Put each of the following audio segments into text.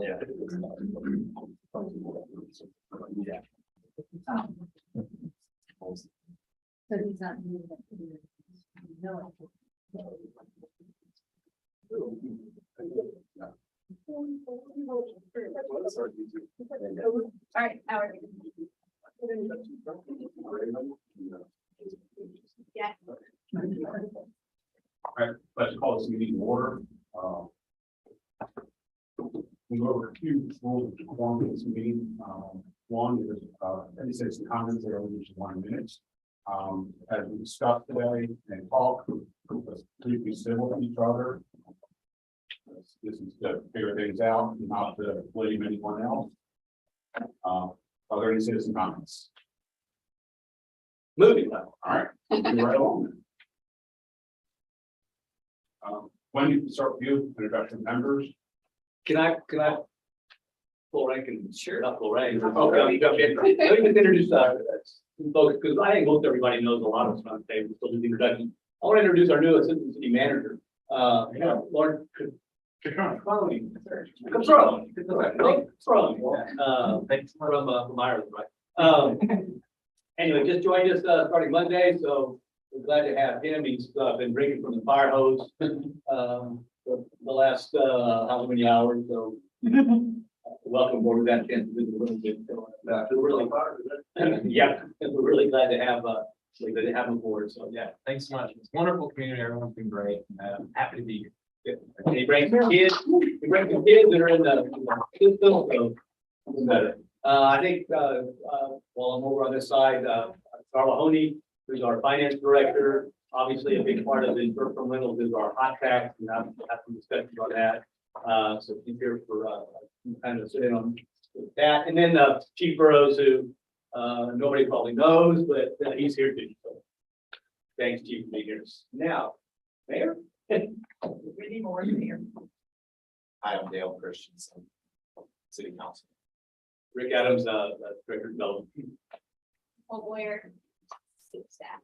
Yeah. Yeah. So he's not doing that. No. All right, how are you? Yeah. All right, let's call this meeting to order. We go over a few rules of decorum in this meeting. One is any citizen comments that are only just 1 minute. As we discussed today and talk, let's please be civil to each other. This is to figure things out, not to blame anyone else. Are there any citizen comments? Moving on. All right, we'll be right on. When you start with you, introduction members. Can I full rank and Sure. not full rank? Okay, let me just introduce some folks, because I think most everybody knows a lot of us on the table, so the introduction. I want to introduce our new assistant city manager. Lauren, come from Ireland, right? Anyway, just joined us starting Monday, so we're glad to have him. He's been drinking from the fire hose for the last how many hours, so welcome aboard. We got a chance to visit a little bit. So, we're really yeah, we're really glad to have him aboard. So yeah, Thanks so much. It's a wonderful community. Everyone's been great. Happy to be here. and he brings some kids. He brings some kids that are in the system, so even better. I think while I'm over on this side, Carla Honey, who's our finance director, obviously a big part of the short-term rentals is our hot tax, and I've had some discussion about that. So he's here for kind of sit in on that, and then Chief Burrows, who nobody probably knows, but he's here too. So thanks, Chief, for being here. Now, Mayor. Really more here. Hi, I'm Dale Christensen, City Council. Rick Adams, Director of Development. Lawyer. Staff.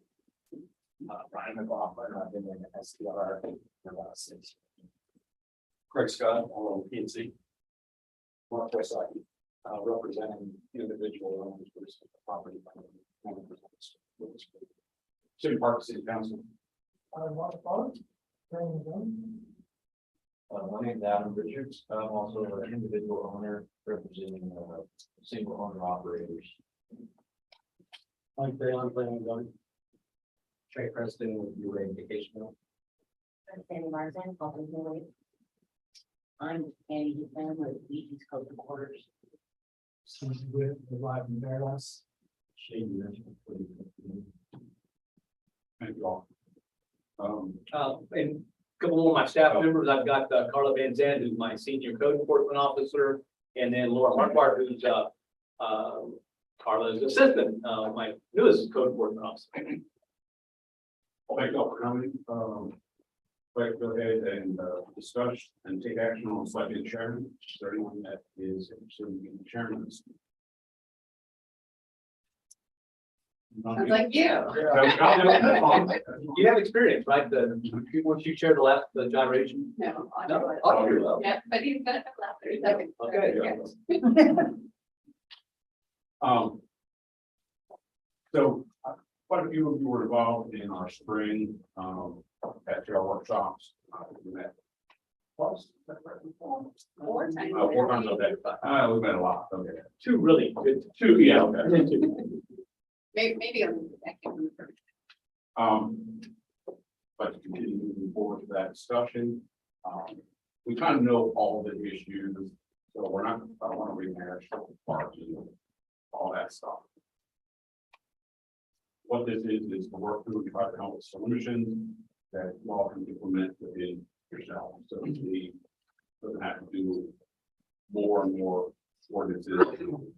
Brian McLaughlin, I've been in STR for about 6 years. Craig Scott, on PNC. Mark Westside, representing individual owners versus property. City Park City Council. My name is Adam Richards. I'm also an individual owner representing single owner operators. Mike Bailey, planning on. Trey Preston with UA Vacation. I'm Sandy Marsden, Fulton Hilly. I'm Andy Hoopman with the East Coast Quarters. With the live in Paradise. Shady. Thank you all. And a couple more of my staff members, I've got Carla Van Zandt, who's my senior code enforcement officer, and then Laura Hartbart, who's Carla's assistant, my newest code enforcement officer. Well, thank you all for coming. Let's go ahead and discuss and take action on selecting chairman. Is there anyone that is interested in being chairman? Sounds like you. You have experience, right? Once you shared the gyration. No. No, I'll do well. Yeah, but he's gonna have laughter. Okay. So quite a few of you were involved in our spring STR workshops. We met twice. Four times. 4 times. Okay. We met a lot. Okay. Two really good, two, yeah. Okay. Maybe I'm back in the first. But to continue moving forward to that discussion, we kind of know all the issues, so we're not, I don't want to rehash all that stuff. What this is to work through and try to come up with solutions that you all can implement within yourself. So we doesn't have to do more and more ordinances to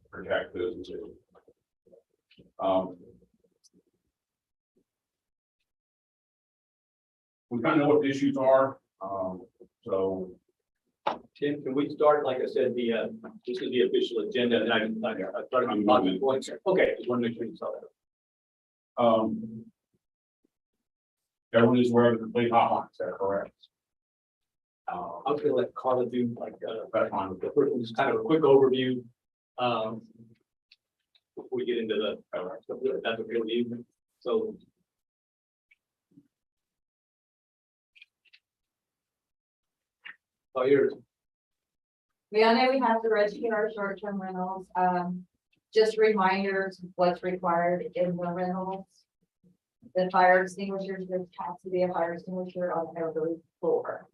protect those two. We kind of know what the issues are. So Tim, can we start, like I said, this is the official agenda, and I started on talking points. Okay, just want to make sure you saw that. Everyone is aware of the complete hotline, is that correct? I was gonna let Carla do like, That's fine. the first one, just kind of a quick overview. Before we get into the, that's okay with you. So. Oh, yours. We all know we have to register our short-term rentals. Just reminders, of what's required in the rentals. The fire extinguishers, there has to be a fire extinguisher on every floor.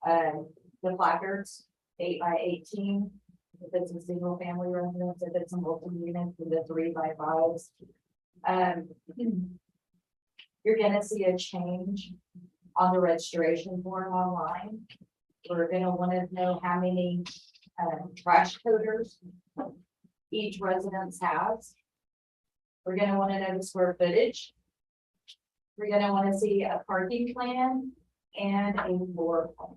The placards, 8 by 18, if it's a single family residence, if it's a multi-unit, the 3 by 5s. You're gonna see a change on the registration form online. We're gonna wanna know how many trash coders each residence has. We're gonna wanna know the square footage. We're gonna wanna see a parking plan and a floor plan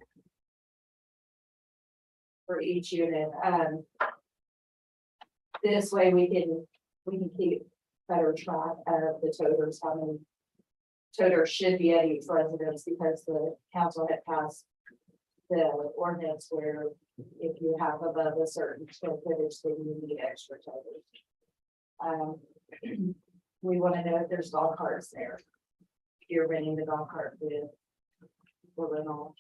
for each unit. This way we can keep better track of the toters, how many toters should be at each residence, because the council had passed the ordinance where if you have above a certain square footage, then you need extra toters. We want to know if there's dog carts there. If you're renting the dog cart with the rental.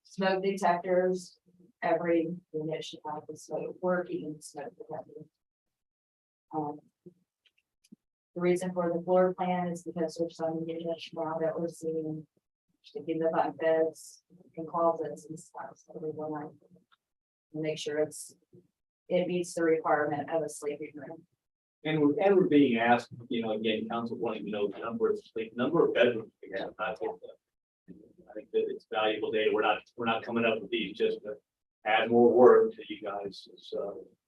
Smoke detectors, every unit should have a working smoke detector. The reason for the floor plan is because there's some units now that we're seeing in the bunk beds and closets and stuff, so we want to make sure it meets the requirement of a sleeping room. And we're being asked, you know, again, council wanting to know the number of bedrooms we have. I think that it's valuable data. We're not coming up with these just to add more work to you guys. It's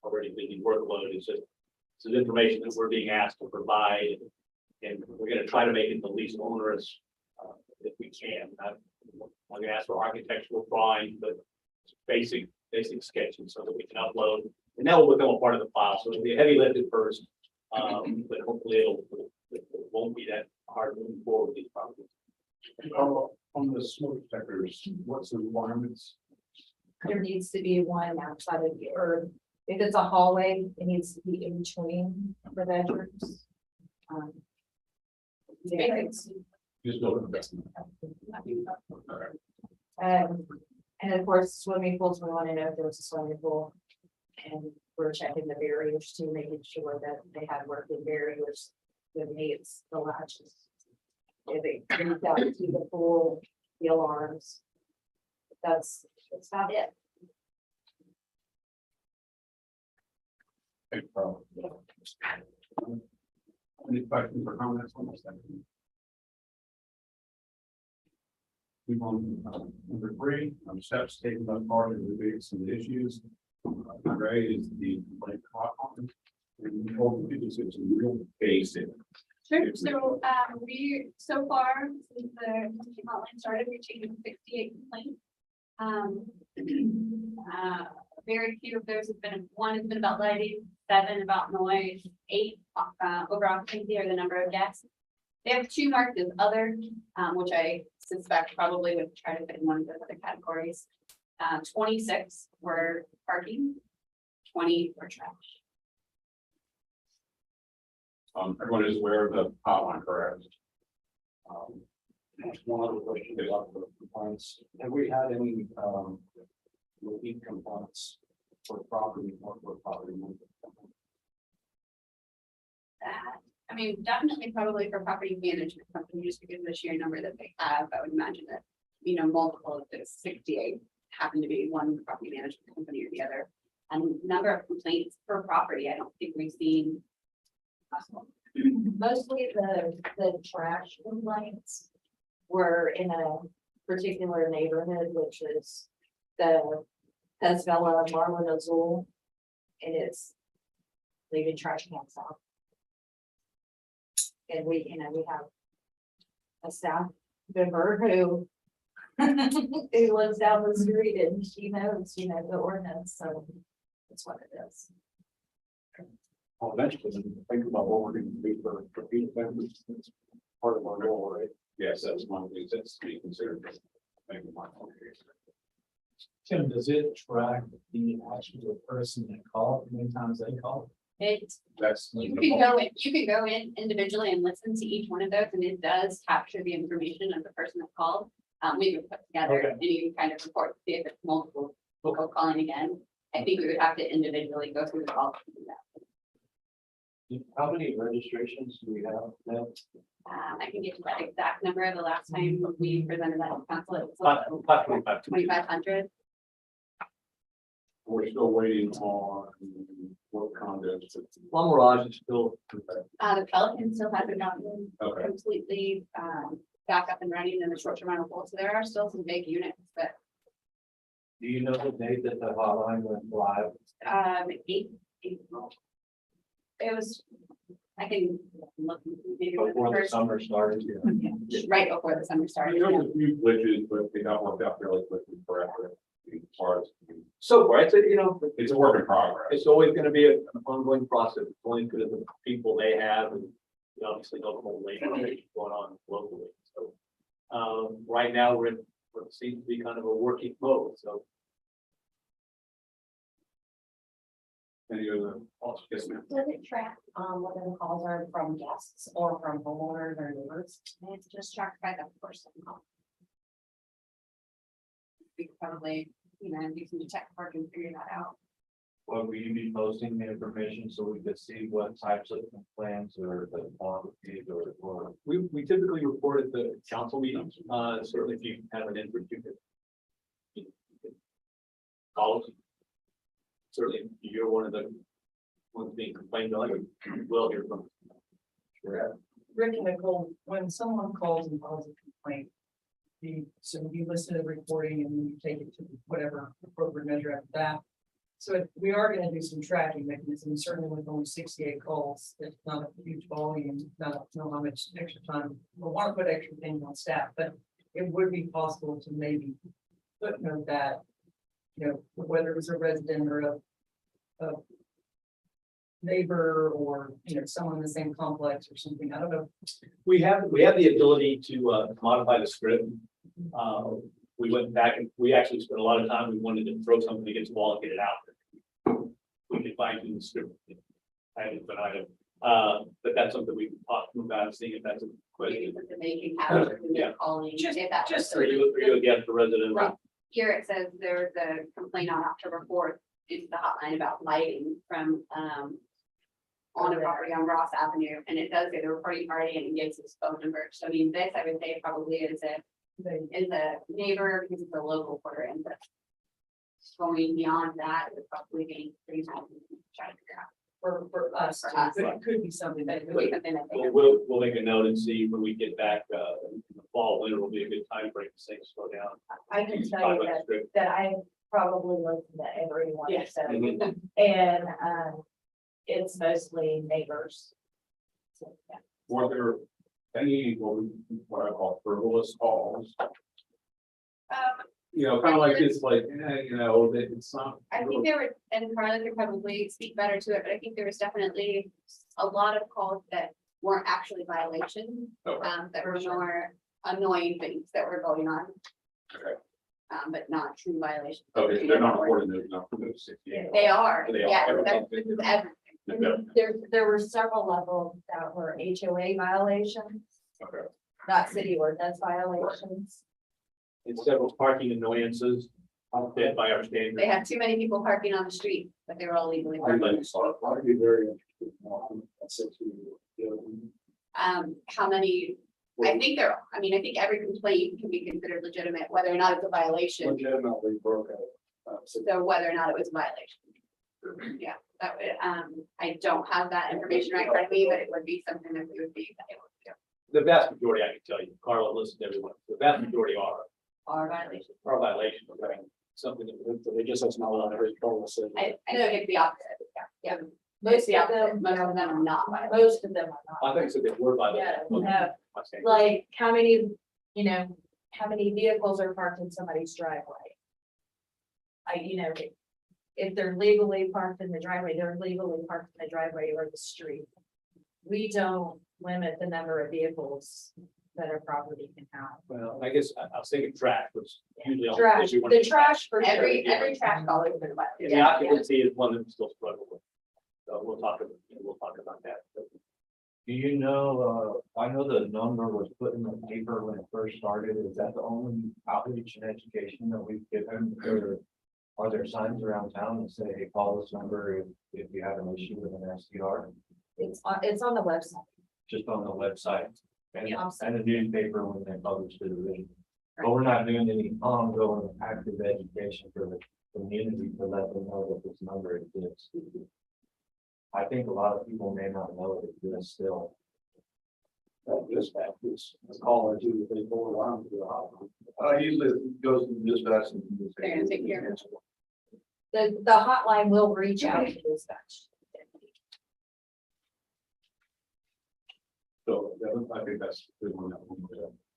already busy workload. It's information that we're being asked to provide, and we're going to try to make it the least onerous if we can. I'm going to ask for architectural drawing, but basic sketches so that we can upload, and that will become a part of the file. So it'll be a heavy lift at first, but hopefully it won't be that hard moving forward with these properties. On the smoke detectors, what's the requirements? There needs to be one outside of the, or if it's a hallway, it needs to be in between the bedrooms. Yeah, Just building. and of course, swimming pools, we want to know if there's a swimming pool. And we're checking the barriers too, making sure that they have working barriers that meets the latches. If they reach out to the pool, the alarms. That's about it. Okay, any questions or comments on this? We on number 3, steps taken by part of the biggest of the issues. Number 8 is the complaint hotline. And all the people it's real basic. Sure, so far, since the hotline started, we've taken 68 complaints. Very few of those have been, 1 has been about lighting, 7 about noise, 8 over occupancy or the number of guests. They have 2 marked as other, which I suspect probably would try to fit in one of those other categories. 26 were parking, 20 were trash. Everyone is aware of the hotline, correct? One other question about the compliance. Have we had any repeat complaints for property or for property? That, I mean, definitely probably for property management company, just because of the sheer number that they have, I would imagine that, you know, multiple of the 68 happen to be one property management company or the other. And number of complaints per property, I don't think we've seen. Mostly the trash complaints were in a particular neighborhood, which is the Pesvella Marlin Azul. And it's leaving trash cans out. And we have a staff member who who lives down the street and she knows, the ordinance, so that's what it is. Well, eventually, think about what we're going to do for repeat offenders. That's part of our goal, right? Yes, that's one of the things that's to be considered. Thank you, Mike. Tim, does it track the actual person that called, how many times they called? It, That's. you can go in individually and listen to each one of those, and it does capture the information of the person that called. We would put together Okay. any kind of report, to see if it's multiple people calling again. I think we would have to individually go through the call to do that. How many registrations do we have now? I can get you that exact number. The last time we presented that to council, it was About 25. 2,500. We're still waiting on what condos. La Mirage is still, The Pelican still hasn't gotten Okay. completely back up and running in the short-term rental pool. So there are still some big units, but Do you know the date that the hotline went live? April. It was, I can look. maybe with the Before the first- summer started? Right before the summer started. There yeah. was a few glitches, but they got worked out fairly quickly forever. As far as, so far, it's a, it's a work in progress. it's always gonna be an ongoing process, it's only because of the people they have, and you obviously don't know the labor going on locally, so. Right now, we're in, what seems to be kind of a working mode, so. Any other, yes, ma'am. Does it track, whether the calls are from guests or from homeowners or neighbors? And it's just tracked by the person. We could probably, do some detective work and figure that out. Well, will you be posting the information so we could see what types of complaints or the quantities or? We typically report at the council meetings, certainly if you have an interest, you can call us. Certainly, if you're one of the ones being complained on, you will hear from. Rick and Nicole, when someone calls and files a complaint, so you listen to the recording and you take it to whatever appropriate measure after that. So we are gonna do some tracking mechanisms, certainly with only 68 calls, it's not a huge volume, not know how much extra time. We want to put extra things on staff, but it would be possible to maybe footnote that, whether it was a resident or a neighbor or, someone in the same complex or something, I don't know. We have the ability to modify the script. We went back and we actually spent a lot of time, we wanted to throw something against the wall and get it out. We can fine tune the script. Item, but that's something we can talk about and see if that's a Maybe question. something they can capture when Yeah. they're calling. Just- if that just was- Are you against the resident? Right. Here it says there's a complaint on October 4th into the hotline about lighting from on a property on Ross Avenue, and it does say the reporting party and it gives his phone number. So I mean, this I would say probably is a neighbor because it's a local quarter, and but going beyond that, it's probably getting pretty time to try to figure out. For us, For us. but it could be something But that it could be something that they. We'll make a note and see when we get back, in the fall, winter will be a good time frame to things slow down. I can Talk tell you about the that, script. that I probably listen to everyone. Yes. So, Mhm. and, it's mostly neighbors. So, yeah. Were there any, what I call frivolous calls? Kind of like this, like, that it's not. I think there were, and Carla could probably speak better to it, but I think there was definitely a lot of calls that weren't actually violations. Okay. That were more annoying things that were going on. Okay. But not true violations. Okay, so they're not reporting those, not for those 68. They are, They are, yeah, everything. this is everything. Okay. There were several levels that were HOA violations, Okay. not city ordinance violations. And several parking annoyances, fit by our standards. They had too many people parking on the street, but they were all legally I'd parking. like to start. I'd be very interested How many, I think I think every complaint can be considered legitimate, whether or not it's a violation, Legitimately broke out. so whether or not it was a violation. Yeah, that would, I don't have that information right in front of me, but it would be something that we would be able to do. The vast majority, I can tell you, Carla, listen to everyone, the vast majority Our violation. are violations, okay? Something that they just, that's not allowed every Carla said. I think it's the opposite. Yeah. Most It's the of opposite. them, Most of them are not violations. most of them are not. I think so, they were violations. Yeah, like how many, how many vehicles are parked in somebody's driveway? If they're legally parked in the driveway, they're legally parked in the driveway or the street. We don't limit the number of vehicles that a property can have. Well, I guess I was thinking trash, which usually. on Trash, issue when the it's- trash for sure. Every trash call has been about. The occupancy is one that we still struggle with. So we'll talk about that. Do you know, I know the number was put in the paper when it first started. Is that the only outreach and education that we've given? Or are there signs around town that say, hey, call this number if you have an issue with an STR? It's on the website. Just on the website and, Yeah. and the newspaper when they publish the division. But we're not doing any ongoing active education for the community to let them know that this number exists. I think a lot of people may not know it exists still. Dispatch is a call or two, if they go around to the hotline. Usually it goes to dispatch. And They're gonna take care of it. The hotline will reach out to dispatch. So I think that's a good one.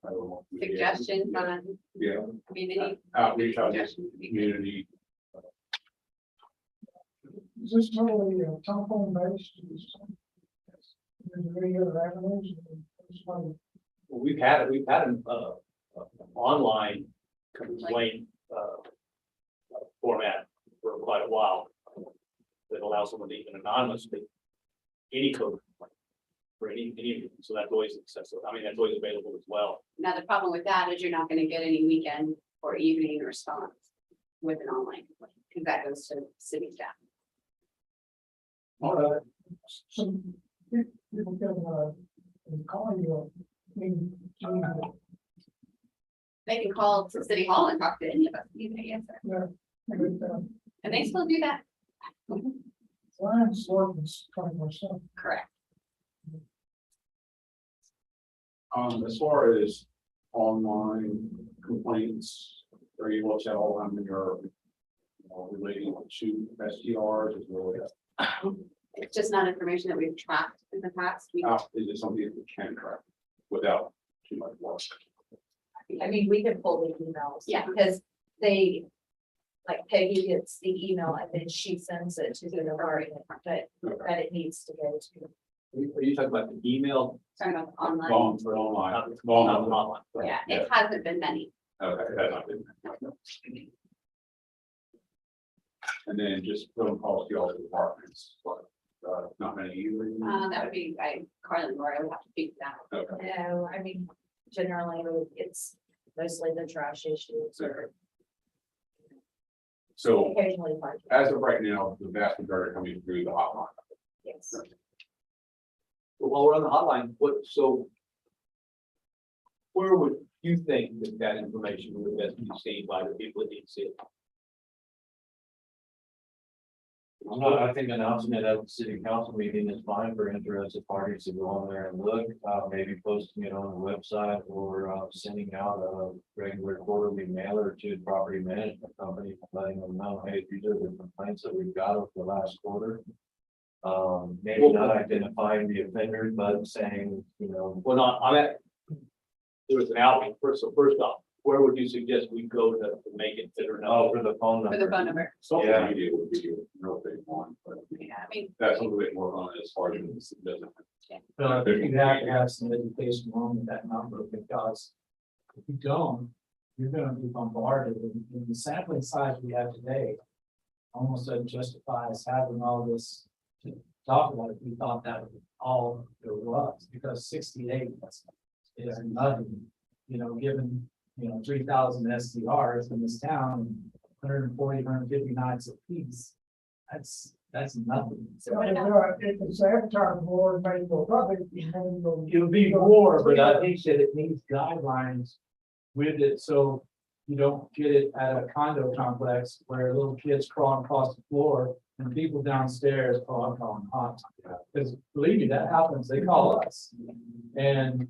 I don't know. Suggestions on Yeah, community. outreach out to the Suggestions would be good. community. Is this totally telephone based? Is there any other avenues? Well, we've had an online complaint, format for quite a while. That allows someone to even anonymously, any code complaint. For any, so that's always accessible. I mean, that's always available as well. Now, the problem with that is you're not gonna get any weekend or evening response with an online complaint, because that goes to city staff. All right. So people can call you. They can call to city hall and talk to any of us, you can answer, and they still do that. Lions ordinance 24/7. Correct. As far as online complaints, are you able to tell how many are relating to STRs as well as? It's just not information that we've tracked in the past. We, Is it something that we can track without too much work? I mean, we can pull the emails. Yeah. Because they, like Peggy gets the email and then she sends it to the department that it needs to go to. Are you talking about the email? talking about the online, Long for online. Not Long. online. yeah, it hasn't been many. Okay, that's not good. And then just phone calls to all the departments, but not many either. That would be, Carlin, or I would have to speak to that. Okay, No, I mean, generally it's mostly the trash issues or so occasionally parking. as of right now, the vast majority are coming through the hotline. Yes. But while we're on the hotline, where would you think that information would best be seen by the people that need to see it? I think announcing it at the city council meeting is fine for interested parties to go on there and look, maybe posting it on the website or sending out a regular quarterly mailer to the property management company, letting them know, hey, these are the complaints that we've got over the last quarter. Maybe not identifying the offenders, but saying, Well, not, there was an outreach first, so first off, where would you suggest we go to make it fit or oh, no? for the phone For number. the phone number, Social Yeah. media would be a real big one, but yeah, I mean, that's something we can work on as far as this doesn't. But I think you have to have some education on that number, because if you don't, you're gonna be bombarded, and the sampling size we have today almost doesn't justify us having all this to talk about if we thought that was all there was, because 68 is nothing, given, 3,000 SDRs in this town, 140, 150 nights apiece. That's nothing. So if it's advertised more, maybe we'll probably. It'll be more, but I think that it needs guidelines with it, so you don't get it at a condo complex where little kids crawling across the floor and people downstairs, I'm calling hot. Because believe me, that happens, they call us. And,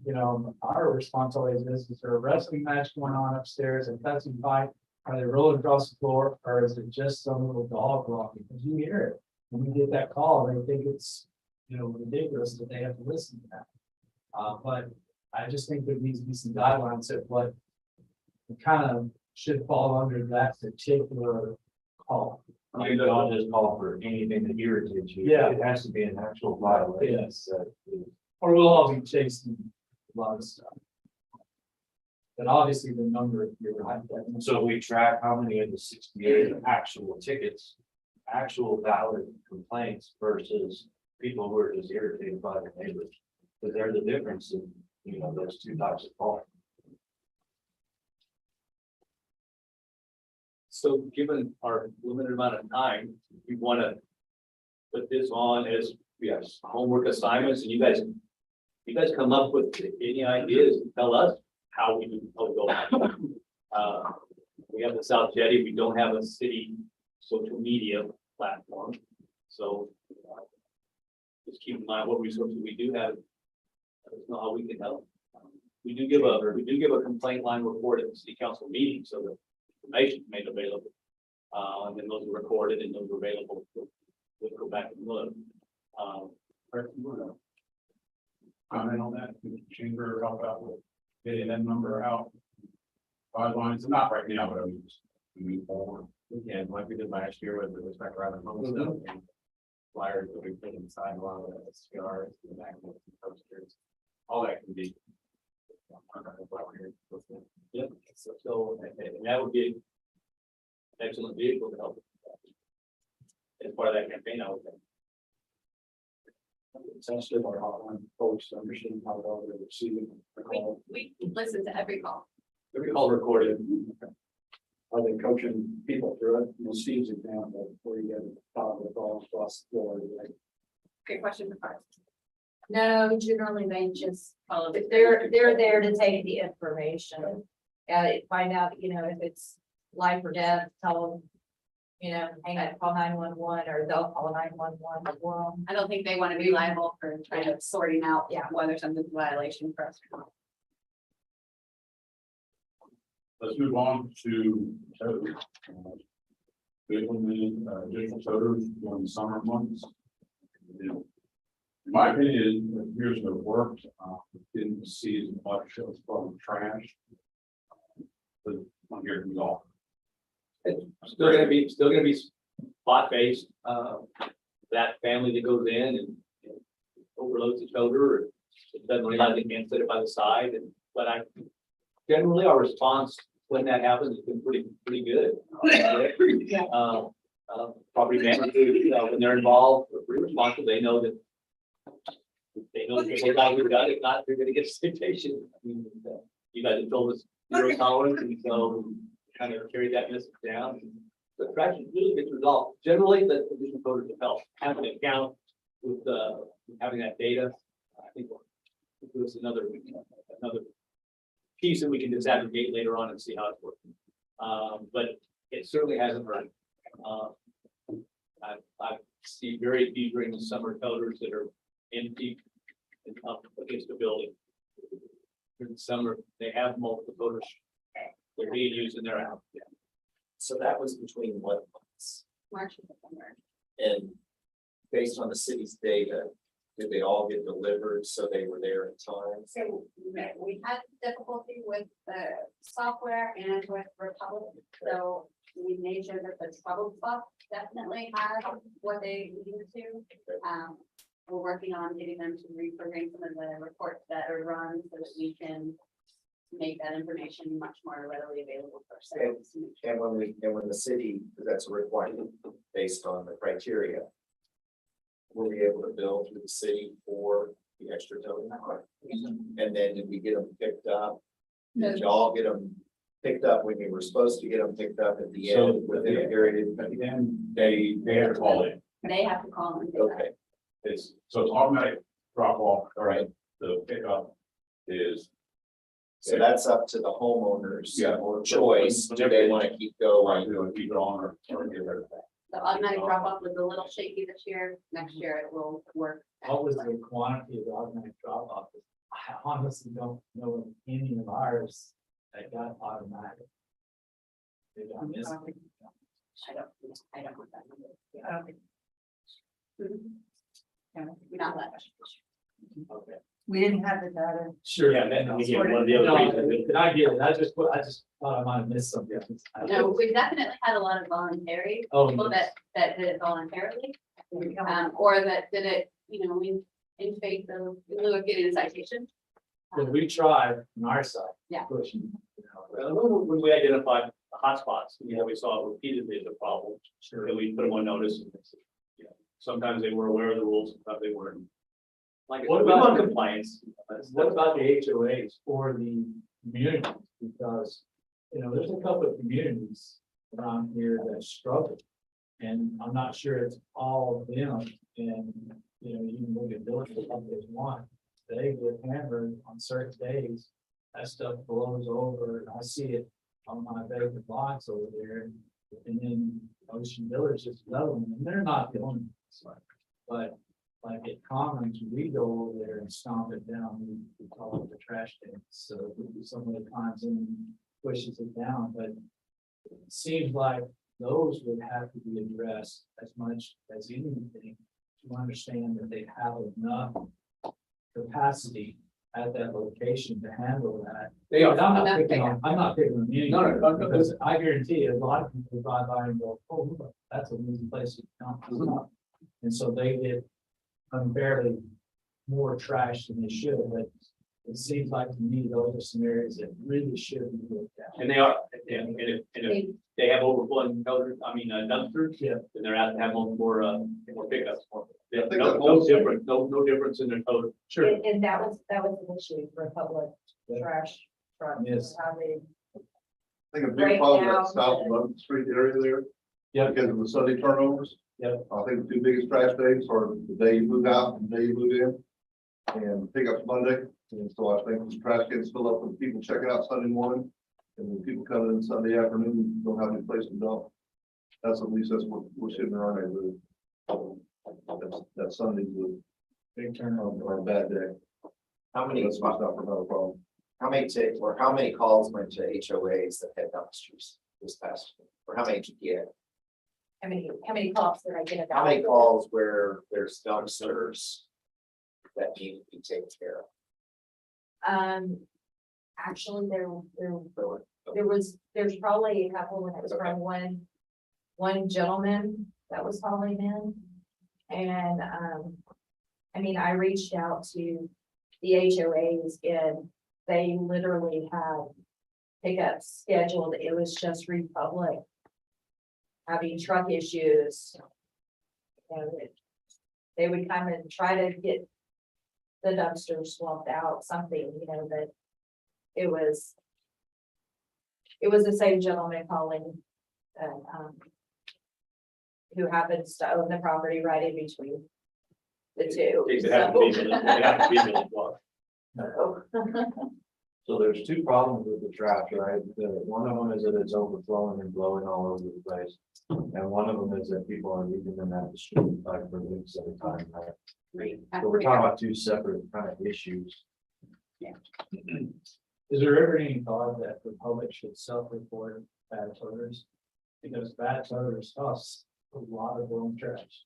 our response always is there a wrestling match going on upstairs and that's a fight? Are they rolling across the floor, or is it just some little dog walking? Because you hear it. When we get that call, they think it's, ridiculous that they have to listen to that. But I just think there needs to be some guidelines of what kind of should fall under that particular call. I mean, don't just call for anything that irritates you. Yeah. It has to be an actual violation. Yes. Or we'll all be chasing a lot of stuff. But obviously the number, you're right. that- So we track how many of the 68 actual tickets, actual valid complaints versus people who are just irritated by their neighbors. Because there's a difference in, you know, those two types of calls. So given our limited amount of time, we want to put this on as, yes, homework assignments, and you guys come up with any ideas, tell us how we go. We have the South Jetty, we don't have a city social media platform, so just keep in mind what resources we do have. Let us know how we can help. We do give a complaint line report at the city council meeting, so that information is made available. And then those are recorded and those are available. We'll go back and look. Comment on that, the chamber help out with getting that number out. Guidelines, not right now, but I mean, just move forward. Again, like we did last year with the respect around the home stuff. and Flyers that we put inside a lot of the STRs, the magnets, and posters, all that can be. Yep, so and that would be an excellent vehicle to help. As part of that campaign, I would think. Sensitive or hotline folks to understand how well they're receiving the call. We listen to every call. Every call recorded. Are they coaching people through it? You'll see his example where you get a top of the call across the floor, like. Great question for Carl. No, generally they just, Follow the- they're there to take the information. Find out, you know, if it's life or death, tell them, you know, hang up, call 911, or they'll call 911 for them. I don't think they want to be liable for trying to sorting out whether something's a violation for us or not. Let's move on to toters. Digital toters during the summer months. In my opinion, it appears to have worked. Didn't see as much of from trash. But I'm here to resolve. It's still gonna be spot based, that family that goes in and overloads the toter, or it doesn't realize they can't set it by the side, but generally our response when that happens has been pretty good. Property managers, when they're involved, are pretty responsive, they know that they guys have done it, if not, they're gonna get a citation. I mean, you guys have told us 0 tolerance, and so kind of carry that message down. The trash really gets resolved. Generally, the additional voters have helped having an account with having that data. I think this is another piece that we can disaggregate later on and see how it's working. But it certainly hasn't hurt. I see very few during the summer toters that are empty and up against the building. During the summer, they have multiple voters. They're being used and they're out. So that was between what months? March and September. And based on the city's data, did they all get delivered so they were there in time? So we had difficulty with the software and with Republic, so we made sure that the trouble spot definitely had what they needed to. We're working on getting them to reprogram some of the reports that are run so that we can make that information much more readily available for ourselves. And when the city, because that's a requirement based on the criteria, were we able to bill through the city for the extra total? And then did we get them picked up? Did y'all get them picked up when you were supposed to get them picked up at the So, end within a period? At the end, they have to call in. They have to call and pick up. Okay, It's automatic drop off. all right. The pickup is. So that's up to the homeowners. Yeah. Or choice. Do they want to keep going? Keep it on or get rid of that. The automatic drop off was a little shaky this year. Next year it will work. What was the quantity of the automatic drop off? I honestly don't know of any of ours that got automatic. Maybe I missed it. I don't want that number. We're not that much. Okay. We didn't have the data. Sure. Yeah, that, again, one of the other reasons. I get it. I just thought I might have missed something. No, we've definitely had a lot of voluntary Oh, people that did it voluntarily. Or that did it, you know, in faith of, in lieu of getting a citation. Well, we tried on our side. Yeah. Pushing, When we identified the hotspots, we saw repeatedly as a problem. Sure. And we put them on notice. And, sometimes they were aware of the rules, sometimes they weren't. Like, What we about want the- compliance? What about the HOAs or the communities? Because, there's a couple of communities around here that struggle. And I'm not sure it's all of them. And, you can look at villages like there's one. They get hammered on certain days. That stuff blows over. I see it on my vacant lots over there. And then Ocean Village is another one, and they're not the only ones. But like at Commons, we go over there and stomp it down. We call it the trash can. So some of the times and pushes it down, but it seems like those would have to be addressed as much as anything to understand that they have enough capacity at that location to handle that. They are. And I'm not picking on any, No. because I guarantee you, a lot of people drive by and go, oh, look, that's an easy place to dump. And so they get unfairly more trash than they should, but it seems like to me, those are some areas that really should be looked at. And they are, and if they have overflowing dumpsters, Yeah. then they're asked to have more pickups. I think No, that no also- different, no difference in their total. Sure. And that was an issue for public trash trucks. Yes. How they, I think a Right big problem now, at South Eleventh Street area there. Yeah. Because of the Sunday turnovers. Yeah. I think the two biggest trash days are the day you move out and the day you move in. And pickups Monday, and so I think the trash gets filled up with people checking out Sunday morning. And when people come in Sunday afternoon, don't have any place to dump. That's at least what we're seeing in our neighborhood. That Sunday's a Big turnover. or a bad day. How many, That's not for another problem. how many calls went to HOAs that had dumpsters this past, year? Or how many did you get? how many calls did I get about? How many calls where there's dumpsters that need to be taken care of? Actually, there's probably a couple when it was from one gentleman that was calling in. And, I reached out to the HOAs and they literally had pickups scheduled. It was just Republic having truck issues. And they would come and try to get the dumpster swapped out, something, that it was the same gentleman calling, who happens to own the property right in between the two. It has to be, it has to be village block. So- So there's two problems with the trash, right? One of them is that it's overflowing and blowing all over the place. And one of them is that people are leaving them at the street like for weeks at a time, right? Great. So we're talking about two separate kind of issues. Is there ever any thought that the public should self-report bad odors? Because bad odors cost a lot of own trash.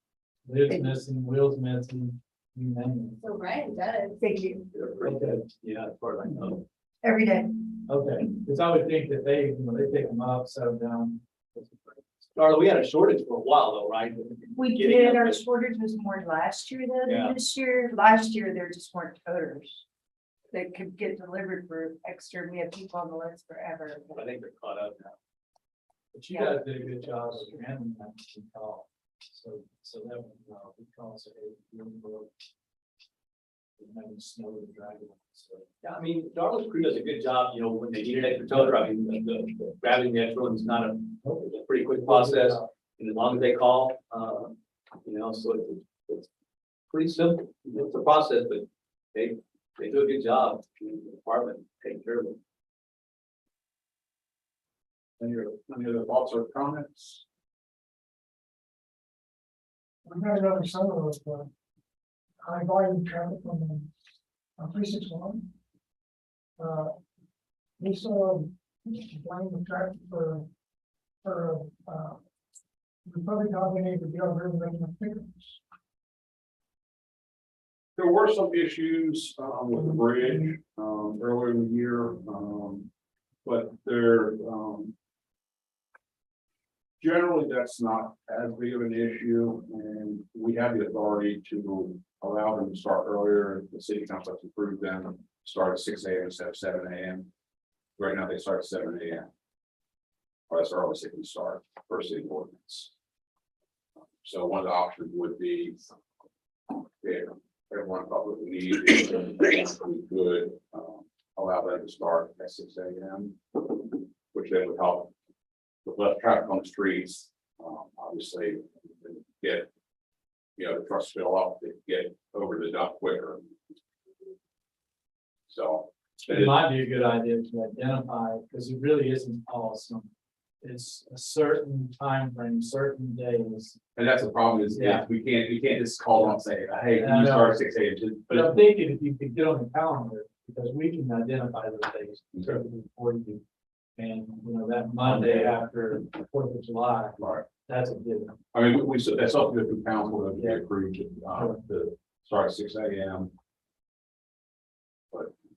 Lids missing, wheels missing, you name So Brian does. Thank you. it. Okay, Yeah, as far as I know. Every day. okay, because I would think that they pick them up, set them down. Darla, we had a shortage for a while though, right? We Getting did, them, our but- shortage was more last year than Yeah. this year. Last year, there just weren't toters that could get delivered for extra. We had people on the list forever. I think they're caught up now. But you guys did a good job of handling that call. So that would, we call, say, hey, you're in the road. Having snow and dragging. So. Yeah, Darla's crew does a good job, when they need an extra toter, the grabbing the extra one's not a pretty quick process. And as long as they call, so it's pretty simple. It's a process, but they do a good job in the department taking care of it. Any other thoughts or comments? I'm not really some of those, high volume traffic on 361. We saw line of traffic for Republic dominated the other regular pickups. There were some issues with the bridge earlier in the year, but they're generally that's not as big of an issue, and we have the authority to allow them to start earlier. The city council has approved them start at 6 a.m. instead of 7 a.m. Right now, they start at 7 a.m. Or that's our earliest they can start, first thing ordinance. So one of the options would be, if everyone probably needs, we could allow them to start at 6 a.m., which then would help with less traffic on the streets. Obviously, get, the trucks fill up, they get over the dump quicker. So. It might be a good idea to identify, because it really isn't awesome. It's a certain time frame, certain days. And that's the problem is, Yeah. we can't just call and say, hey, can I you know. start at 6 a.m. But I'm thinking if you could get on the calendar, because we can identify those days for you. And, that Monday after the 4th of July, Right. that's a good one. I mean, that's something that the council would be approved, to start at 6 a.m.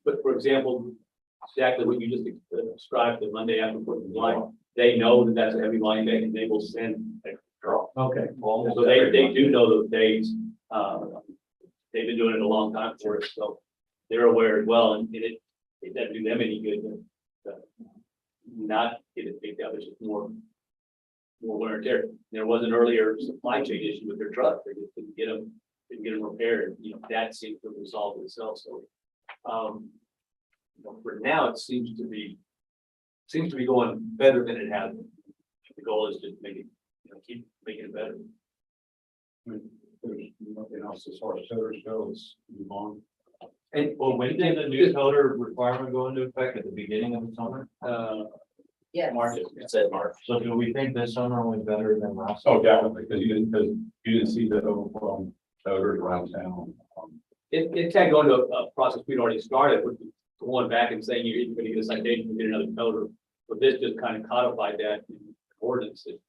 But for example, exactly what you just described, the Monday after 4th of July, they know that that's a heavy line day and they will send a draw. Okay. So they do know those days. They've been doing it a long time for us, so they're aware as well, and it doesn't do them any good to not get it picked up. It's just more wear and tear. There was an earlier supply chain issue with their truck. They just didn't get them repaired. That seems to have resolved itself. So, for now, it seems to be going better than it has been. The goal is to make it, keep making it better. There's nothing else as far as toters go, let's move on. And Well, when did the new color requirement go into effect at the beginning of the summer? Yes. March, It said March. So do we think this summer was better than last? Oh, definitely, because you didn't see the overflow toters around town. it can't go into a process we'd already started, which is going back and saying you're going to get a citation and get another toter. But this just kind of codified that in the ordinance. It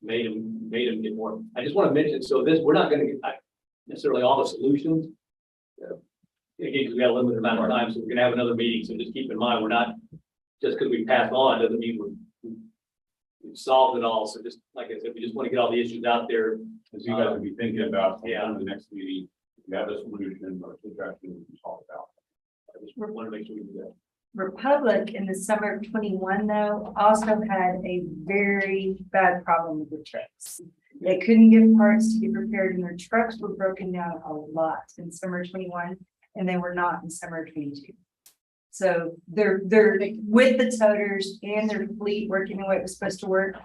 made them get more. I just want to mention, so we're not going to get necessarily all the solutions. Again, we got a limited amount of time, so we're gonna have another meeting, so just keep in mind, we're not, just because we pass on, doesn't mean we've solved it all, so just, like I said, we just want to get all the issues out there. As you guys would be thinking about, Yeah. the next meeting, you have a solution or suggestion we can talk about. I just want to make sure we do that. Republic in the summer of 21 though, also had a very bad problem with the trucks. They couldn't get parts to get repaired and their trucks were broken down a lot in summer 21 and they were not in summer 22. So they're with the toters and their fleet working the way it was supposed to work.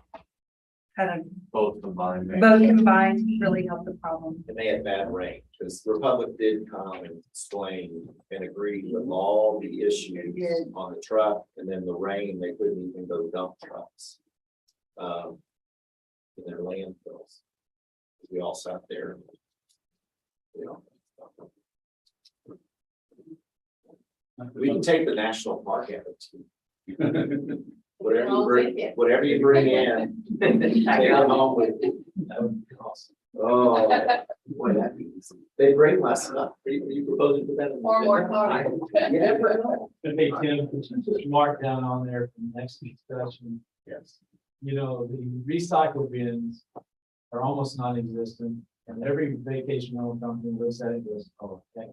Kind of Both combined. both combined really helped the problem. And they had bad rain, because the Republic did come and explain and agree with all the issues did. on the truck, and then the rain, they couldn't even go dump trucks. In their landfills. We all sat there. We can take the national park at it too. Whatever you bring in. Take it home with you. Oh, boy, that'd be easy. They bring less stuff. Are you proposing to that? Or more chlorine. You never know. Hey, Tim, could you just mark down on there for the next discussion? Yes. The recycle bins are almost non-existent, and every vacation rental company looks at it as, oh, heck.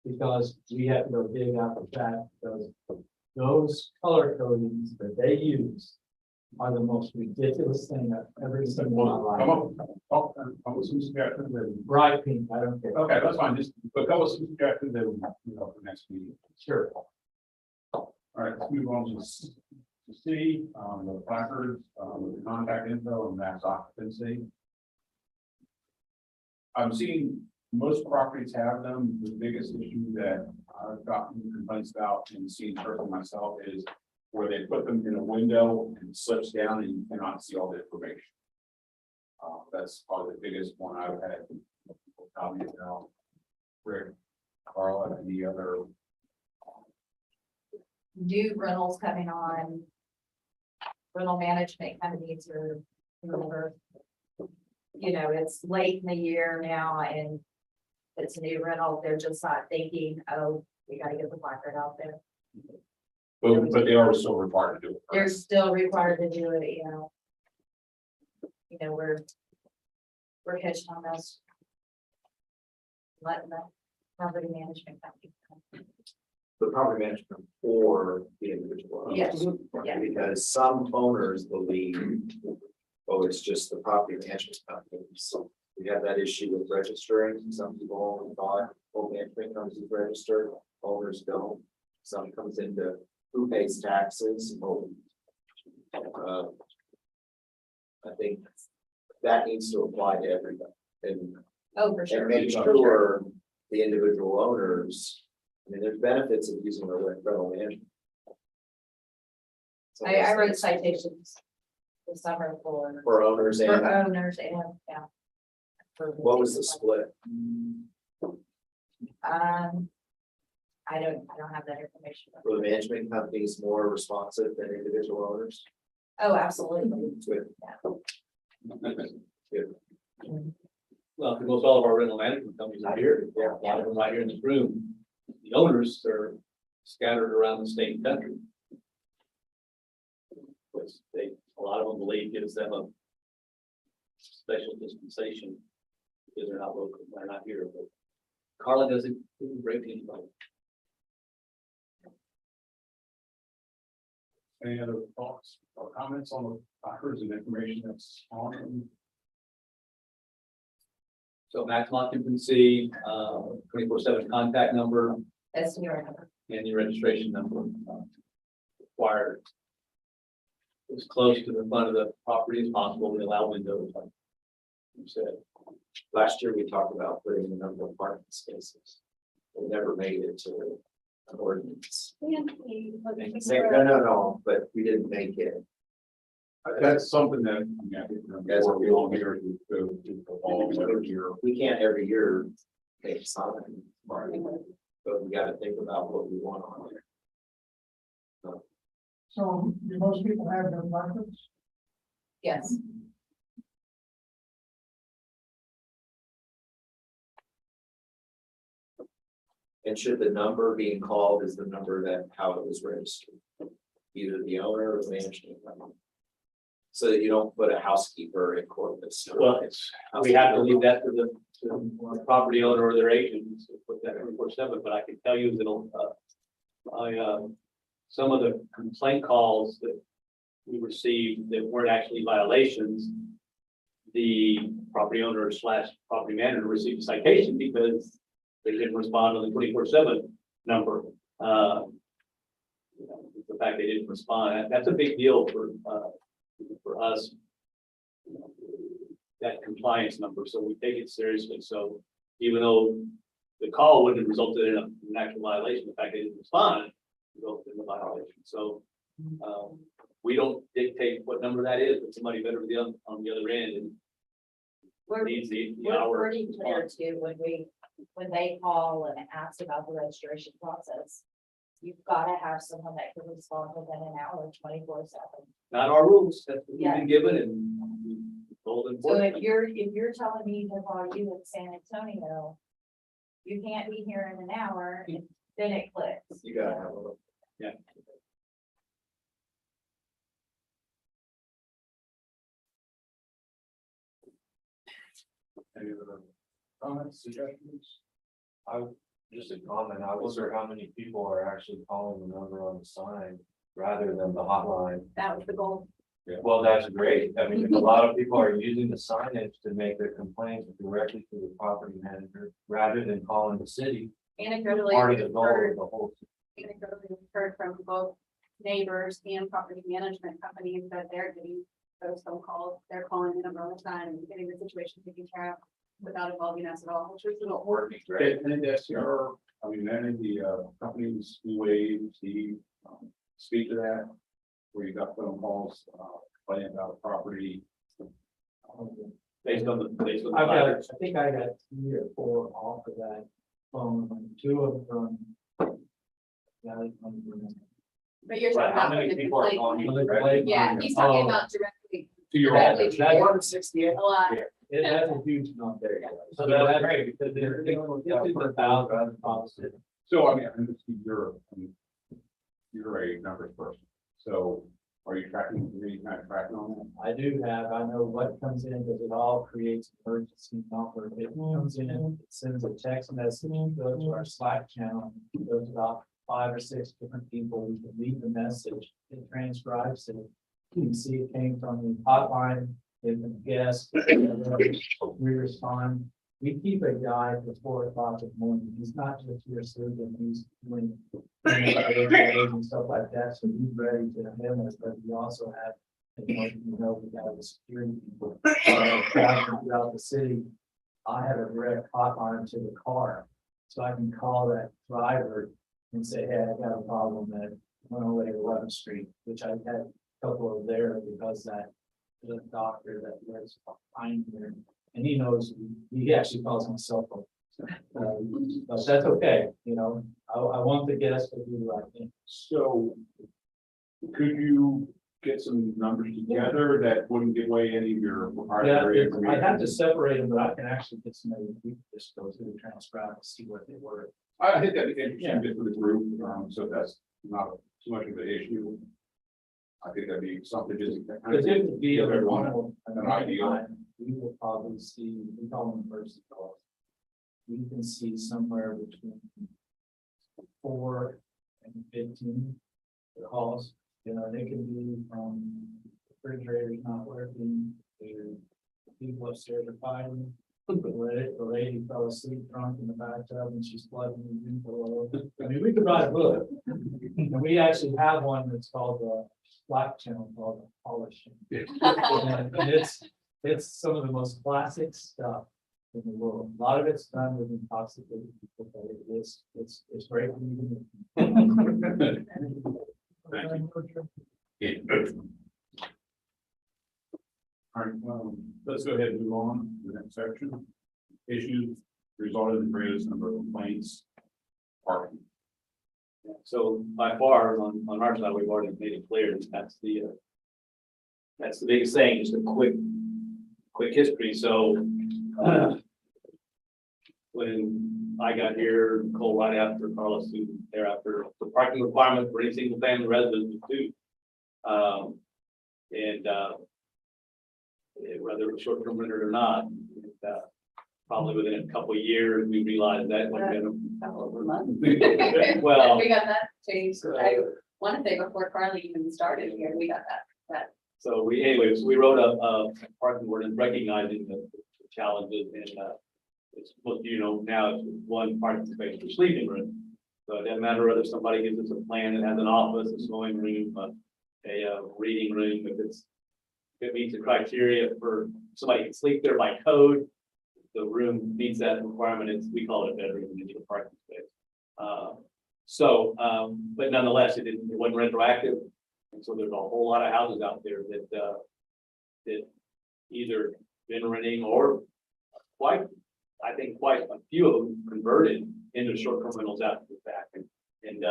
Because we have to go dig out the fact, because those color codings that they use are the most ridiculous thing I've ever seen in my Come life. up with some suggestions and Bright pink, I don't care. okay, that's fine, just, but come with some suggestions and, for next meeting. Sure. All right, let's move on to C, the placards, with the contact info and max occupancy. I'm seeing most properties have them. The biggest issue that I've gotten complaints about and seen personally myself is where they put them in a window and it slips down and you cannot see all the information. That's probably the biggest one I've had. People tell me about. Rick, Carla, and the other. New rentals coming on. Rental management companies are, it's late in the year now and it's a new rental. They're just not thinking, oh, we gotta get the placard out there. But they are still required to do it. They're still required to do it, we're hitching on this. Letting the property management company. the property management for the individual. owners. Yes. Yeah. Because some owners believe, oh, it's just the property management company. So we have that issue with registering. Some people only thought home management companies registered, owners don't. Some comes into who pays taxes. I think that needs to apply to everybody and Oh, for sure. and make sure the individual owners, I mean, there's benefits of using the rental management. So I wrote citations this summer For owners for and owners and, yeah. what was the split? I don't have that information. Were the management companies more responsive than individual owners? Oh, absolutely. Good. Good. Well, most all of our rental management companies are here, a lot of them right here in this room. The owners are scattered around the state and country. Which a lot of them believe gives them a special dispensation because they're not local, they're not here, but Carla doesn't break anybody. Any other thoughts or comments on the factors and information that's on? So maximum occupancy, 24/7 contact number That's your number. and your registration number required as close to the front of the property as possible. We allow windows, like you said. Last year, we talked about putting a number of parking spaces. We never made it to an ordinance. No, but we didn't make it. That's something that, I think, as we all here to go to evolve every year. We can't every year make a sign, but we gotta think about what we want on there. So do most people have their placards? Yes. And should the number being called is the number that how it was registered, either the owner or the management company. So that you don't put a housekeeper in Corpus. Well, we have to leave that to the property owner or their agent to put that 24/7, but I can tell you that some of the complaint calls that we received that weren't actually violations, the property owner / property manager received a citation because they didn't respond on the 24/7 number. The fact they didn't respond, that's a big deal for us. That compliance number, so we take it seriously. So even though the call wouldn't have resulted in an actual violation, the fact they didn't respond resulted in a violation. So we don't dictate what number that is, but somebody better be on the other end and needs the We're hour. pretty clear too, when they call and ask about the registration process. You've got to have someone that can respond within an hour, 24/7. Not our rules, that's what we've Yeah. been given and we told them. So if you're telling me to call you in San Antonio, you can't be here in an hour, and then it clicks. You gotta have a look. Yeah. Any other comments, suggestions? Just a comment, I wonder how many people are actually calling the number on the sign rather than the hotline. That was the goal. Well, that's great. I mean, a lot of people are using the signage to make their complaints directly to the property manager rather than calling the city. Anecdotally, Part of the we've goal of heard, the whole. anecdotally, we've heard from both neighbors and property management companies that they're getting those phone calls. They're calling the number all the time and getting the situation taken care of without involving us at all, which is not working. Great. And the STR, I mean, any of the companies, New Wave, Steve, speak to that, where you got phone calls, playing about a property. Based on the I think I got 3 or 4 off of that phone, 2 of them. But you're Right, talking how about. many the people are complaint. calling you Well, directly? Yeah, he's talking Oh. about directly. To your Directly office. to you. 168. A lot. It has a huge number. So that's great because they're. Opposite. So, I mean, you're a numbers person, so are you tracking, kind of tracking on that? I do have, I know what comes in, because it all creates an emergency number. It comes in, it sends a text message, goes to our Slack channel, goes about 5 or 6 different people, we can leave the message, it transcribes it. You can see it came from the hotline, if the guest, we respond. We keep a guy for 4 o'clock in the morning, he's not just here sleeping, he's doing and stuff like that, so he's ready to handle it, but we also have, we have the security people traveling throughout the city. I have a direct hotline to the car, so I can call that driver and say, hey, I got a problem at 108 11th Street, which I had a couple of there because that the doctor that lives behind there, and he knows, he actually calls my cell phone. But that's okay, I want the guests to do the right thing. So could you get some numbers together that wouldn't give away any of your Yeah, proprietary I information? have to separate them, but I can actually get some, we can just go through the transcribe and see what they were. I think that'd be interesting just for the group, so that's not too much of an issue. I think that'd be something just. Because it would be a Everyone an idea. We will probably see, we call them emergency calls. We can see somewhere between 4 and 15 calls. They can be from refrigerators not working, to people upstairs are fighting. The lady fell asleep drunk in the bathtub and she's flooding the room below. I mean, we could write a book. And we actually have one that's called the Slack channel called Polishing. And it's some of the most classic stuff in the world. A lot of it's done with intoxicated people, but it's great. All right, let's go ahead and move on to the next section. Issues resulted in the greatest number of complaints. Parking. So by far, on our side, we've already made it clear that that's the biggest thing, just a quick history. So when I got here, Cole right after, Carlos soon thereafter, the parking requirement for any single family residence was 2. Whether it's short-term rented or not, probably within a couple of years, we realized that was Over months. well. We got that changed. I want to say before Carly even started here, we got that. So we wrote a parking ordinance recognizing the challenges and it's supposed to, now it's 1 parking space for sleeping room. So it doesn't matter whether somebody gives us a plan that has an office, a sewing room, a reading room, if it meets the criteria for somebody can sleep there by code. The room meets that requirement. We call it a bedroom, it's a parking space. But nonetheless, it wasn't retroactive. And so there's a whole lot of houses out there that either been renting or quite a few of them converted into short-term rentals after the fact and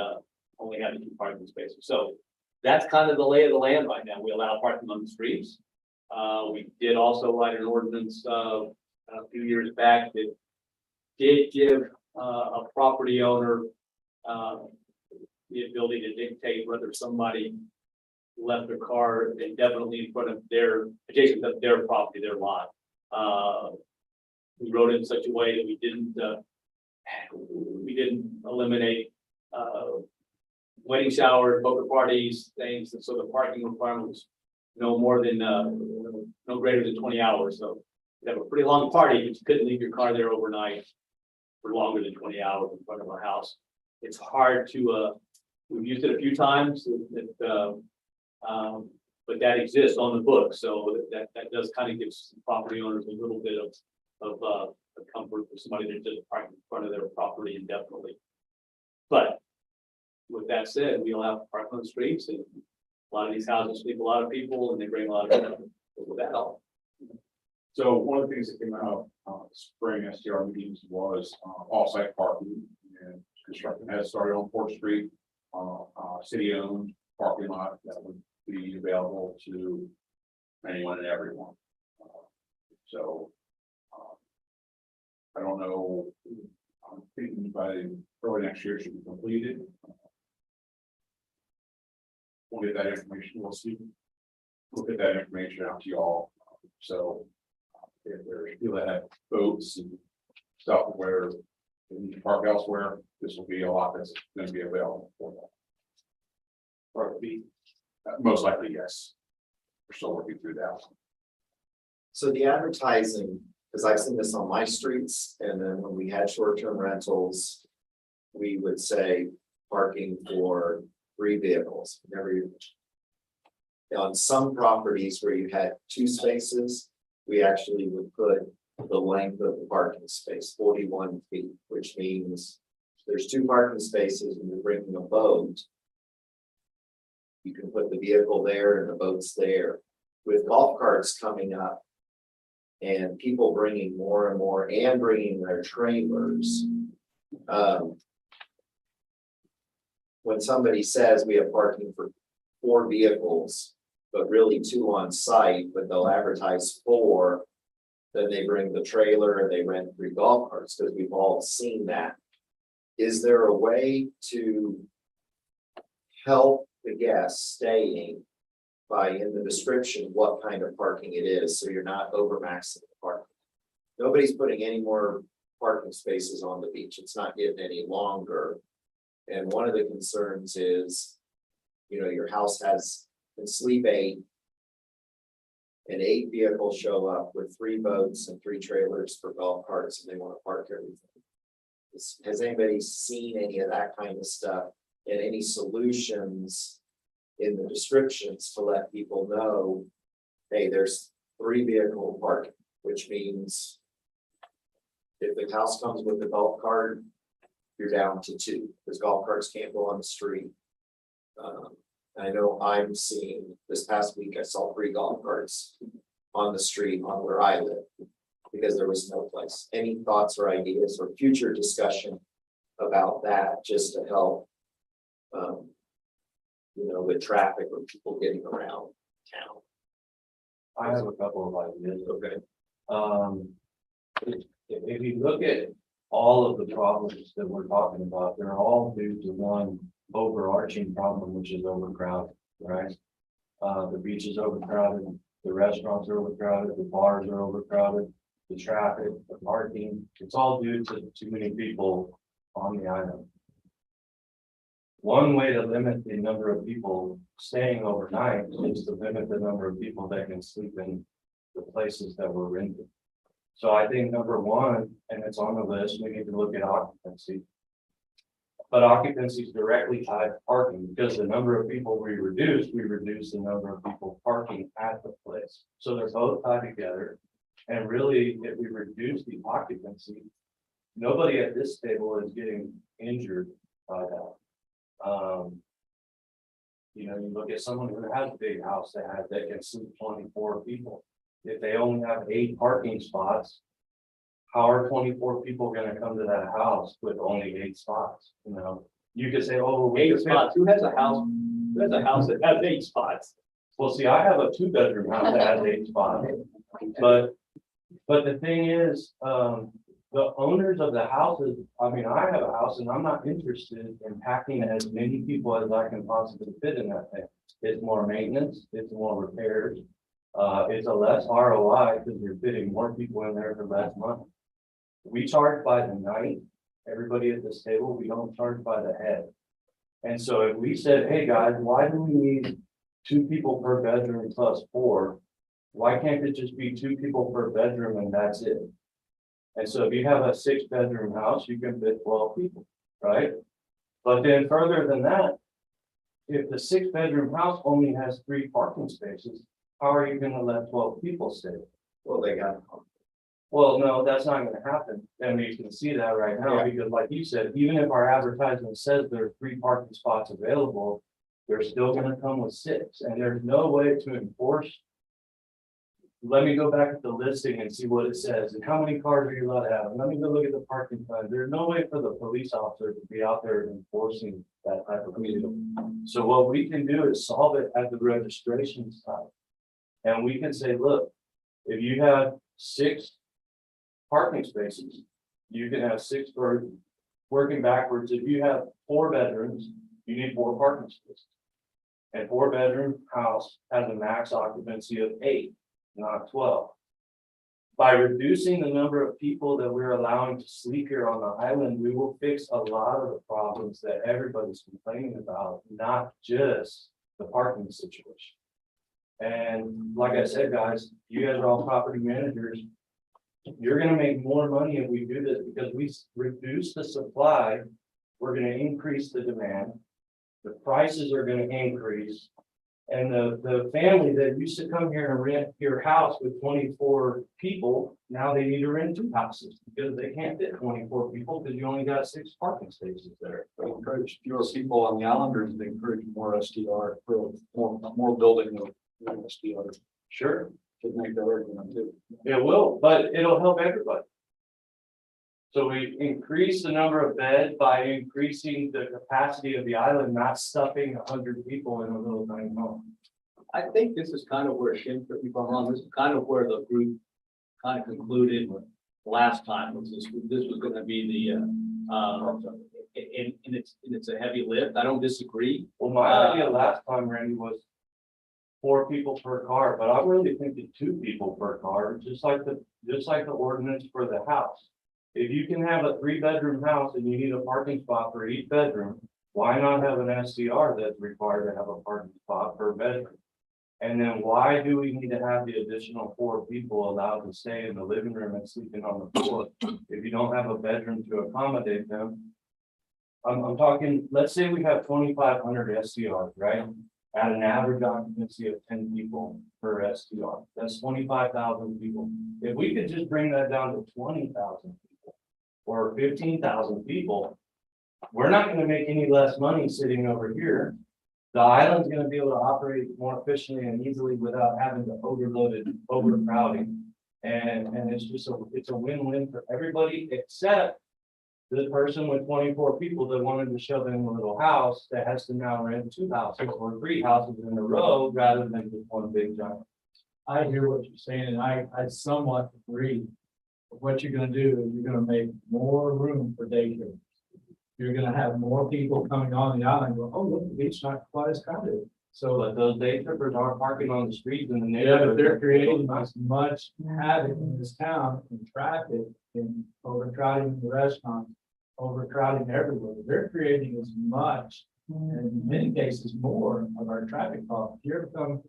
only had 2 parking spaces. So that's kind of the lay of the land right now. We allow parking on the streets. We did also write an ordinance a few years back that did give a property owner the ability to dictate whether somebody left their car indefinitely in front of adjacent to their property, their lot. We wrote it in such a way that we didn't eliminate wedding showers, poker parties, things, and so the parking requirement was no greater than 20 hours. So you have a pretty long party, but you couldn't leave your car there overnight for longer than 20 hours in front of a house. It's hard to we've used it a few times, but that exists on the book, so that does kind of give property owners a little bit of comfort for somebody that just park in front of their property indefinitely. But with that said, we allow park on the streets, and a lot of these houses sleep a lot of people, and they bring a lot of people with that all. So one of the things that came out spring STR meetings was off-site parking, and construction has started on 4th Street, city-owned parking lot that would be available to anyone and everyone. So I don't know. I'm thinking by early next year it should be completed. We'll get that information. We'll get that information out to y'all. So if there's people that have boats and stuff where If you park elsewhere, this will be a lot that's gonna be available for them. Or be, most likely, yes. We're still working through that. So the advertising, because I've seen this on my streets, and then when we had short-term rentals, we would say parking for 3 vehicles, never. On some properties where you had 2 spaces, we actually would put the length of the parking space, 41 feet, which means there's 2 parking spaces and you're bringing a boat. You can put the vehicle there and the boat's there. With golf carts coming up and people bringing more and more and bringing their trailers. When somebody says we have parking for 4 vehicles, but really 2 on site, but they'll advertise 4, then they bring the trailer and they rent 3 golf carts, because we've all seen that. Is there a way to help the guests staying by in the description what kind of parking it is, so you're not overmaxing the parking? Nobody's putting any more parking spaces on the beach. It's not getting any longer. And one of the concerns is, you know, your house can sleep 8. And 8 vehicles show up with 3 boats and 3 trailers for golf carts, and they want to park everything. Has anybody seen any of that kind of stuff, and any solutions in the descriptions to let people know, hey, there's 3 vehicle parking, which means if the house comes with a golf cart, you're down to 2, because golf carts can't go on the street. I know I'm seeing, this past week, I saw 3 golf carts on the street on where I live, because there was no place. Any thoughts or ideas or future discussion about that, just to help, you know, with traffic or people getting around town? I have a couple of ideas. Okay. If you look at all of the problems that we're talking about, they're all due to one overarching problem, which is overcrowding, right? The beach is overcrowded, the restaurants are overcrowded, the bars are overcrowded, the traffic, the parking, it's all due to too many people on the island. One way to limit the number of people staying overnight is to limit the number of people that can sleep in the places that we're renting. So I think number 1, and it's on the list, we need to look at occupancy. But occupancy is directly tied to parking, because the number of people we reduce the number of people parking at the place. So they're both tied together. And really, if we reduce the occupancy, nobody at this table is getting injured by that. You know, you look at someone who has a big house that can sleep 24 people. If they only have 8 parking spots, how are 24 people gonna come to that house with only 8 spots? You know, you could say, oh, 8 spots. Who has a house? Who has a house that has 8 spots? well, see, I have a 2-bedroom house that has 8 spots. But the thing is, the owners of the houses, I mean, I have a house and I'm not interested in packing as many people as I can possibly fit in that thing. It's more maintenance, it's more repairs. It's a less ROI because you're fitting more people in there for less money. We charge by the night, everybody at this table, we don't charge by the head. And so if we said, hey guys, why do we need 2 people per bedroom plus 4? Why can't it just be 2 people per bedroom and that's it? And so if you have a 6-bedroom house, you can fit 12 people, right? But then further than that, if the 6-bedroom house only has 3 parking spaces, how are you gonna let 12 people stay? Well, they got. Well, no, that's not gonna happen. And we can see that right now, because like you said, even if our advertisement says there are 3 parking spots available, they're still gonna come with 6, and there's no way to enforce. Let me go back at the listing and see what it says, and how many cars are you allowed to have, and let me go look at the parking plan. There's no way for the police officer to be out there enforcing that type of thing. So what we can do is solve it at the registration side. And we can say, look, if you have 6 parking spaces, you can have 6 for working backwards. If you have 4 bedrooms, you need 4 parking spaces. And 4-bedroom house has a max occupancy of 8, not 12. by reducing the number of people that we're allowing to sleep here on the island, we will fix a lot of the problems that everybody's complaining about, not just the parking situation. And like I said, guys, you guys are all property managers. You're gonna make more money if we do this because we reduce the supply. We're gonna increase the demand. The prices are gonna increase. And the family that used to come here and rent your house with 24 people, now they need to rent 2 houses because they can't fit 24 people because you only got 6 parking spaces there. They encourage fewer people on the islanders, they encourage more STR, more building of STR Sure, to make that argument too. it will, but it'll help everybody. So we increase the number of beds by increasing the capacity of the island, not stuffing 100 people in a little tiny home. I think this is kind of where, Shin, correct me if I'm wrong, this is kind of where the group kind of concluded last time, was this was gonna be the, and it's a heavy lift. I don't disagree. Well, my idea last time, Randy, was 4 people per car, but I really think that 2 people per car, just like the ordinance for the house. If you can have a 3-bedroom house and you need a parking spot for each bedroom, why not have an STR that's required to have a parking spot per bedroom? And then why do we need to have the additional 4 people allowed to stay in the living room and sleeping on the floor if you don't have a bedroom to accommodate them? I'm talking, let's say we have 2,500 STRs, right? At an average occupancy of 10 people per STR, that's 25,000 people. If we could just bring that down to 20,000 people or 15,000 people, we're not going to make any less money sitting over here. The island's going to be able to operate more efficiently and easily without having to overcrowding. And it's just it's a win-win for everybody except the person with 24 people that wanted to shove in a little house that has to now rent 2 houses or 3 houses in a row rather than just one big giant. I hear what you're saying, and I somewhat agree. What you're gonna do is you're gonna make more room for daycare. You're gonna have more people coming on the island, going, oh, look, the beach not quite as crowded. So, But those day trippers aren't parking on the streets in the yeah, neighborhood. but they're creating as much havoc in this town, in traffic, in overcrowding the restaurants, overcrowding everywhere. They're creating as much, and in many cases, more of our traffic problems. If you ever come,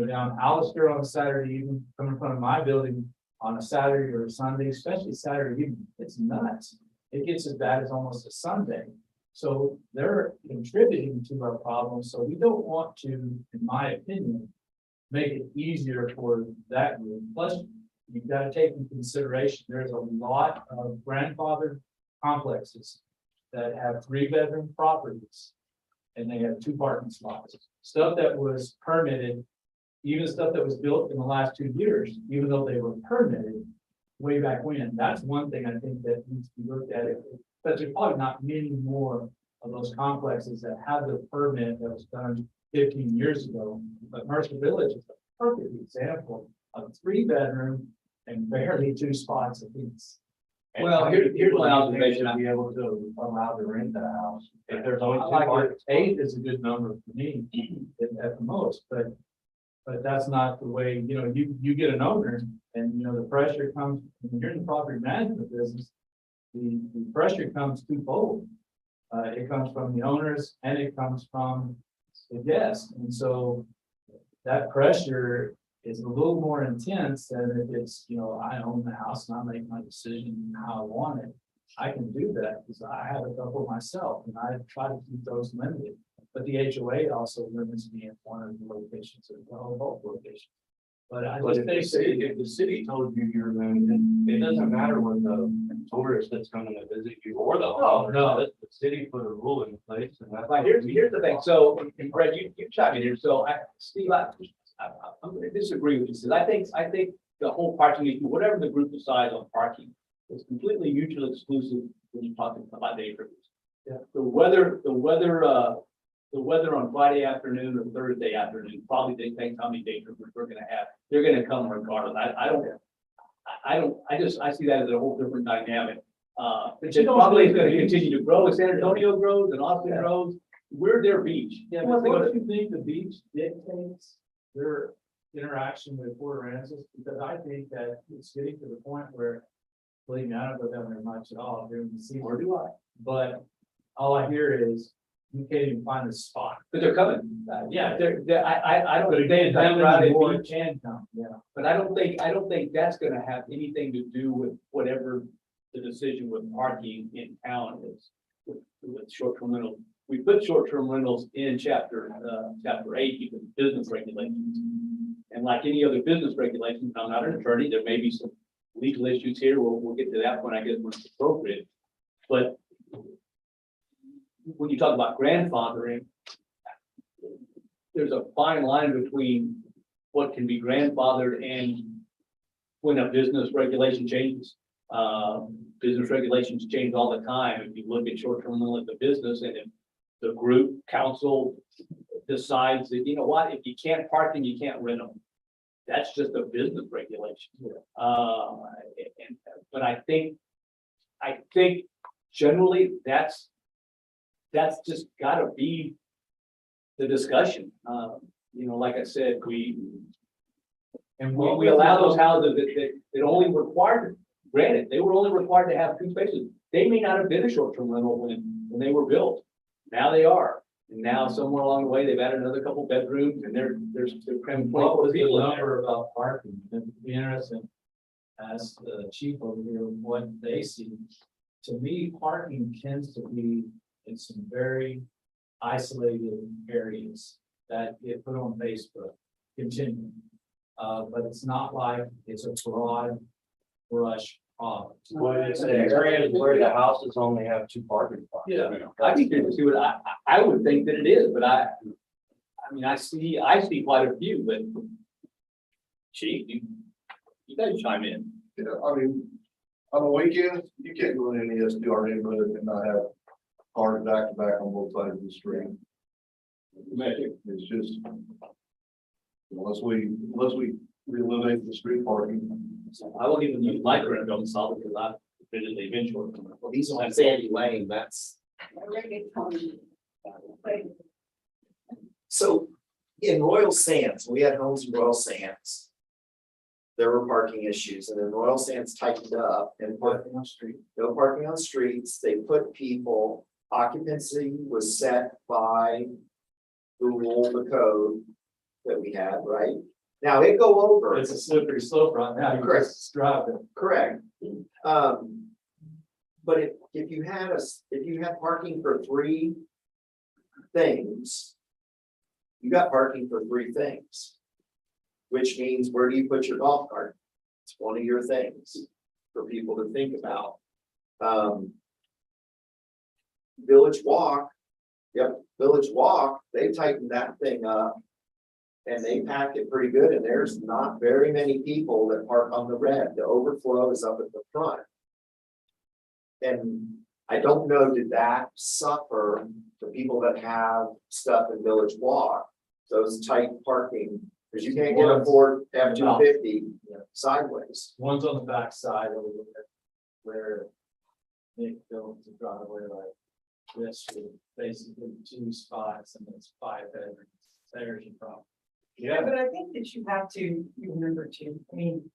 down Alistair on a Saturday evening, come in front of my building on a Saturday or a Sunday, especially Saturday evening, it's nuts. It gets as bad as almost a Sunday. So they're contributing to our problems. So we don't want to, in my opinion, make it easier for that group. Plus, you've got to take into consideration, there's a lot of grandfathered complexes that have 3-bedroom properties and they have 2 parking spots. Stuff that was permitted, even stuff that was built in the last 2 years, even though they were permitted way back when. That's one thing I think that needs to be looked at. But there's probably not many more of those complexes that have the permit that was done 15 years ago. But Mercer Village is a perfect example of 3-bedroom and barely 2 spots apiece. Well, here's my observation. To be able to allow to rent the house. If there's only 2 I like parking it. 8 is a good number for me at the most, but that's not the way, you get an owner and, the pressure comes, when you're in the property management business, the pressure comes twofold. It comes from the owners and it comes from the guests. And so that pressure is a little more intense than if it's, I own the house and I make my decision how I want it. I can do that because I have a couple myself and I try to keep those limited. But the HOA also limits me at one of the locations or both locations. But I But just think if the city told you you're limited, it doesn't matter what the tourist that's coming to visit you or the owner. no. The city put a rule in place and that's. Like, here's the thing. So, and Brett, you chime in here. So Steve, I'm going to disagree with you. Because I think the whole parking issue, whatever the group decides on parking, is completely mutually exclusive when you're talking about day trippers. Yeah. The weather on Friday afternoon or Thursday afternoon probably dictates how many day trippers we're going to have. They're going to come regardless. I see that as a whole different dynamic. It probably is going to continue to grow as San Antonio grows and Austin grows. We're their beach. Yeah, but what if you think the beach dictates interaction with Port Aransas, because I think that it's getting to the point where, believe me, I don't go down there much at all during the season. Or do I? But all I hear is you can't even find a spot. But they're coming. Yeah. I don't But think again, that crowded more beach, can come, yeah. but I don't think that's gonna have anything to do with whatever the decision with parking in town is. With short-term rental, we put short-term rentals in chapter 8, because business regulations. And like any other business regulations, I'm not an attorney, there may be some legal issues here, we'll get to that when I get when it's appropriate. But when you talk about grandfathering, there's a fine line between what can be grandfathered and when a business regulation changes. Business regulations change all the time. If you look at short-term rental at the business, and if the group council decides that, you know what, if you can't park them, you can't rent them. That's just a business regulation. But I think generally that's just gotta be the discussion. Like I said, we allow those houses that only required, granted, they were only required to have 2 spaces. They may not have been a short-term rental when they were built. Now they are. And now somewhere along the way, they've added another couple bedrooms and they're cramming What was the people in there. number about parking? It'd be interesting. Ask the chief over here what they see. To me, parking tends to be in some very isolated areas that get put on Facebook continuing. But it's not like it's a broad brush problem. Well, it's an area where the houses only have 2 parking spots. Yeah, I think to see what I would think that it is, but I mean, I see quite a few, but chief, you guys chime in. Yeah, I mean, on the weekends, you can't go in any SDR neighborhood and not have cars back to back on both sides of the street. It's just, unless we eliminate the street parking. I won't even use my current domicile because I've been short. Well, these on Sandy Lane, that's. So in Royal Sands, we had homes in Royal Sands. There were parking issues, and then Royal Sands tightened up and parking on street, no parking on streets. They put people, occupancy was set by the rule, the code that we had, right? Now it go over. It's a slippery slope right now. You Correct. just drive it. Correct. But if you had parking for 3 things, you got parking for 3 things. Which means, where do you put your golf cart? It's one of your things for people to think about. Village Walk, Village Walk, they tightened that thing up. And they packed it pretty good, and there's not very many people that park on the red. The overflow is up at the front. And I don't know, did that suffer the people that have stuff in Village Walk, those tight parking, because you can't get a Ford F-250 sideways. One's on the back side over there where they built the driveway like this, with basically 2 spots and it's 5 bedrooms. There's your problem. Yeah, but I think that you have to remember too, I mean,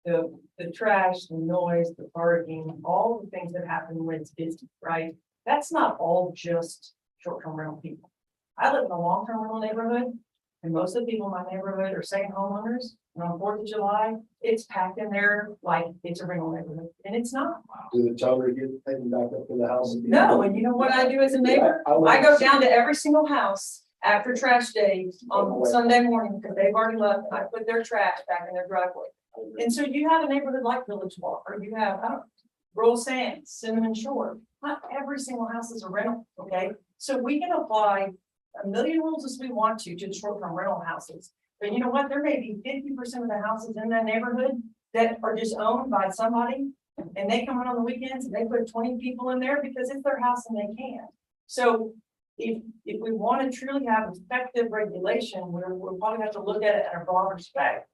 the trash, the noise, the parking, all the things that happen when it's busy, right? That's not all just short-term rental people. I live in a long-term rental neighborhood, and most of the people in my neighborhood are second homeowners. And on 4th of July, it's packed in there like it's a rental neighborhood, and it's not. Do the tower get taken back up to the house? No, and you know what I do as a neighbor? I go down to every single house after trash day on Sunday morning, because they've already left, I put their trash back in their driveway. And so you have a neighborhood like Village Walk, or you have, Royal Sands, Cinnamon Shore, not every single house is a rental, okay? So we can apply a million rules as we want to the short-term rental houses. But you know what, there may be 50% of the houses in that neighborhood that are just owned by somebody, and they come in on the weekends and they put 20 people in there because it's their house and they can. So if we want to truly have effective regulation, we'll probably have to look at it in a broad respect.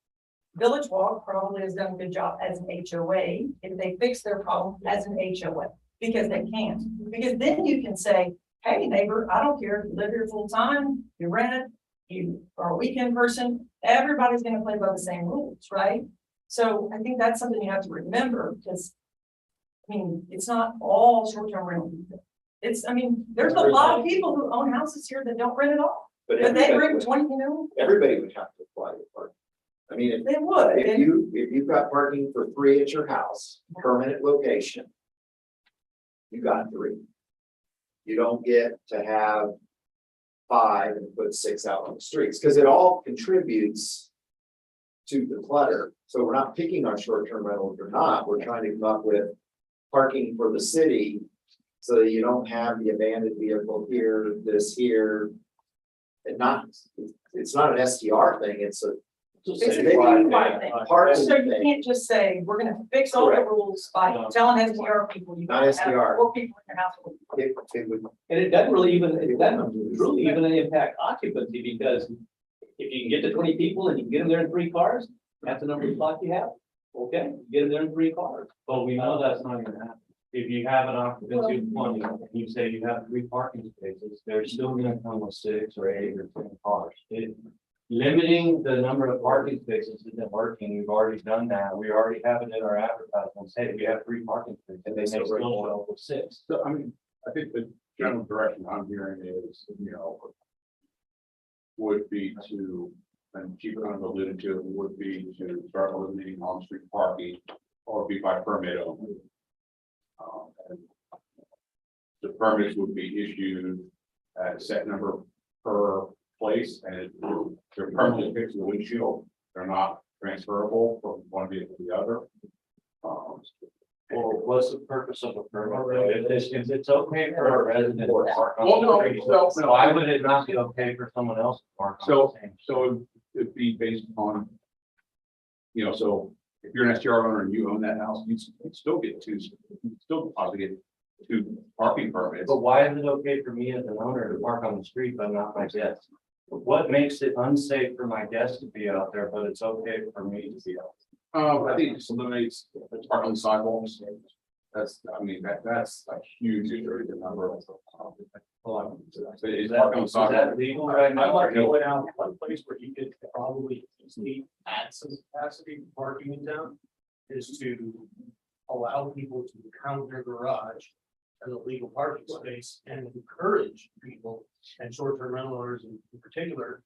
Village Walk probably has done a good job as an HOA if they fix their problem as an HOA, because they can't. Because then you can say, hey neighbor, I don't care if you live here full time, you rent it, you are a weekend person, everybody's gonna play by the same rules, right? So I think that's something you have to remember, because I mean, it's not all short-term rental. It's, I mean, there's a lot of people who own houses here that don't rent at all, But but they everybody, rent 20, you know, everybody would have to apply to park. I mean, if they would. If you've got parking for 3 at your house, permanent location. You got 3. You don't get to have 5 and put 6 out on the streets, because it all contributes to the clutter. So we're not picking on short-term rentals or not, we're trying to come up with parking for the city. So that you don't have the abandoned vehicle here, this here. And it's not an STR thing, it's a It's a citywide thing. parking So you thing. can't just say, we're gonna fix all the Correct. rules by telling SDR people you Not gotta have SDR. 4 people in your house. It would, And it doesn't really even, it doesn't truly even impact occupancy, because if you can get to 20 people and you can get them there in 3 cars, that's the number of spots you have. Okay, get them there in 3 cars. But we know that's not gonna happen. If you have an occupancy of 20, and you say you have 3 parking spaces, they're still gonna come with 6 or 8 or 10 cars. Limiting the number of parking spaces isn't working. We've already done that. We already have it in our advertisements. Hey, we have 3 parking spaces, and they still show up with 6. So, I mean, I think the general direction I'm hearing is, would be to, and Chief kind of alluded to, would be to start eliminating on-street parking or be by permit only. And the permits would be issued at a set number per place, and they're permanently fixed to the windshield. They're not transferable from one vehicle to the other. Well, what's the purpose of a permit? If it's okay for a resident to park on Well, no, the street, no, no. why would it not be okay for someone else to park on the same? So it'd be based on, so if you're an STR owner and you own that house, you still get 2, you still possibly get 2 parking permits. But why is it okay for me as an owner to park on the street, but not my guests? What makes it unsafe for my guests to be out there, but it's okay for me to be out I think it just eliminates the park on the sidewalks. That's a huge issue, the number of. But it's park on the Is that sidewalk. legal right I'd now? like to point out one place where you could probably easily add some capacity for parking in town is to allow people to count their garage as a legal parking space and encourage people and short-term rental owners in particular,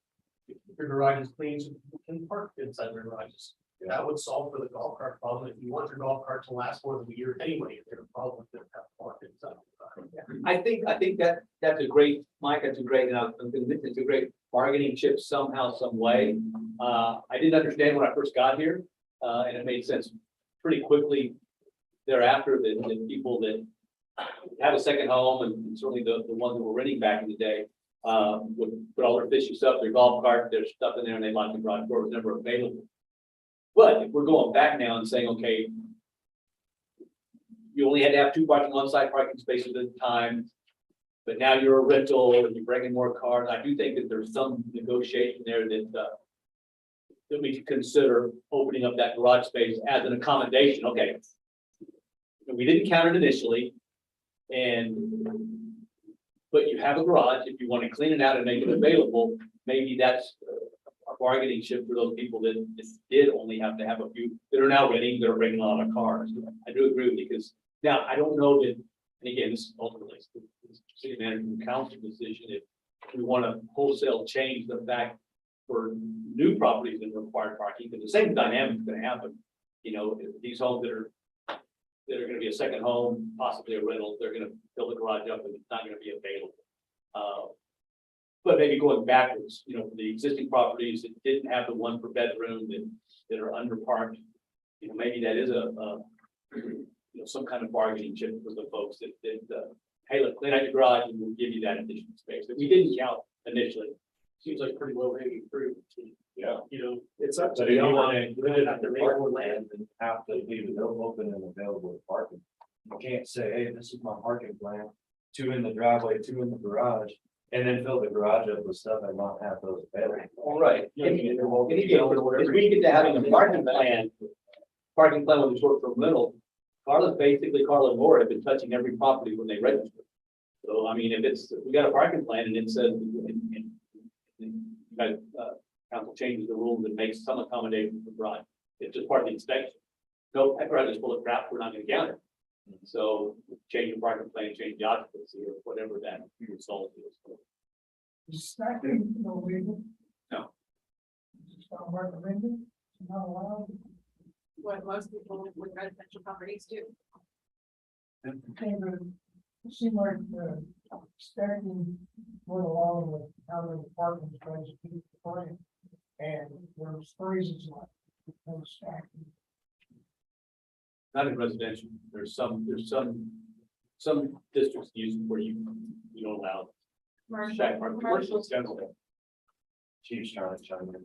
if your garage is clean, so people can park inside their garages. That would solve for the golf cart problem. If you want your golf cart to last more than a year anyway, if they're probably gonna have parked inside. I think that's a great, Mike, that's a great, and I'm convinced it's a great bargaining chip somehow, some way. I didn't understand when I first got here, and it made sense pretty quickly thereafter that people that have a second home, and certainly the ones that were renting back in the day, would put all their fishy stuff, their golf cart, their stuff in there, and they locked the garage door, it was never available. But if we're going back now and saying, okay, you only had to have 2 on-site parking spaces at a time, but now you're a rental and you're bringing more cars, I do think that there's some negotiation there that we should consider opening up that garage space as an accommodation. Okay, we didn't count it initially, but you have a garage. If you want to clean it out and make it available, maybe that's a bargaining chip for those people that did only have to have a few that are now renting, that are bringing a lot of cars. I do agree with you, because now I don't know that, and again, this is ultimately the city manager and council decision, if we want to wholesale change the fact for new properties that require parking, because the same dynamic is going to happen. These homes that are going to be a second home, possibly a rental, they're going to fill the garage up and it's not going to be available. But maybe going backwards, for the existing properties that didn't have the one per bedroom that are underparked, maybe that is some kind of bargaining chip for the folks that hey, let's clean out your garage and we'll give you that additional space that we didn't count initially. Seems like pretty low hanging fruit. Yeah. It's up to But if you the want owner. to include it in the parking plan, then you have to leave it open and available for parking. You can't say, hey, this is my parking plan, 2 in the driveway, 2 in the garage, and then fill the garage up with stuff and not have those available. All right. Yeah, And you again, know, if we get to having a parking plan with a short-term rental, Carla and Laura have been touching every property when they register. So, I mean, if we got a parking plan and it says, you council changes the rules and makes some accommodation for garage. It's just part of the inspection. No, that garage is full of crap, we're not gonna count it. So change the parking plan, change the occupancy or whatever that result is. Is stacking, legal? No. It's not recommended, it's not allowed. What most people with residential properties do. It seemed like, stacking went along with how many parking spaces people put. And there's phrases like, no stacking. Not in residential, there's some districts use where you don't allow stack parking. Commercial is generally. Chief's trying to chime in.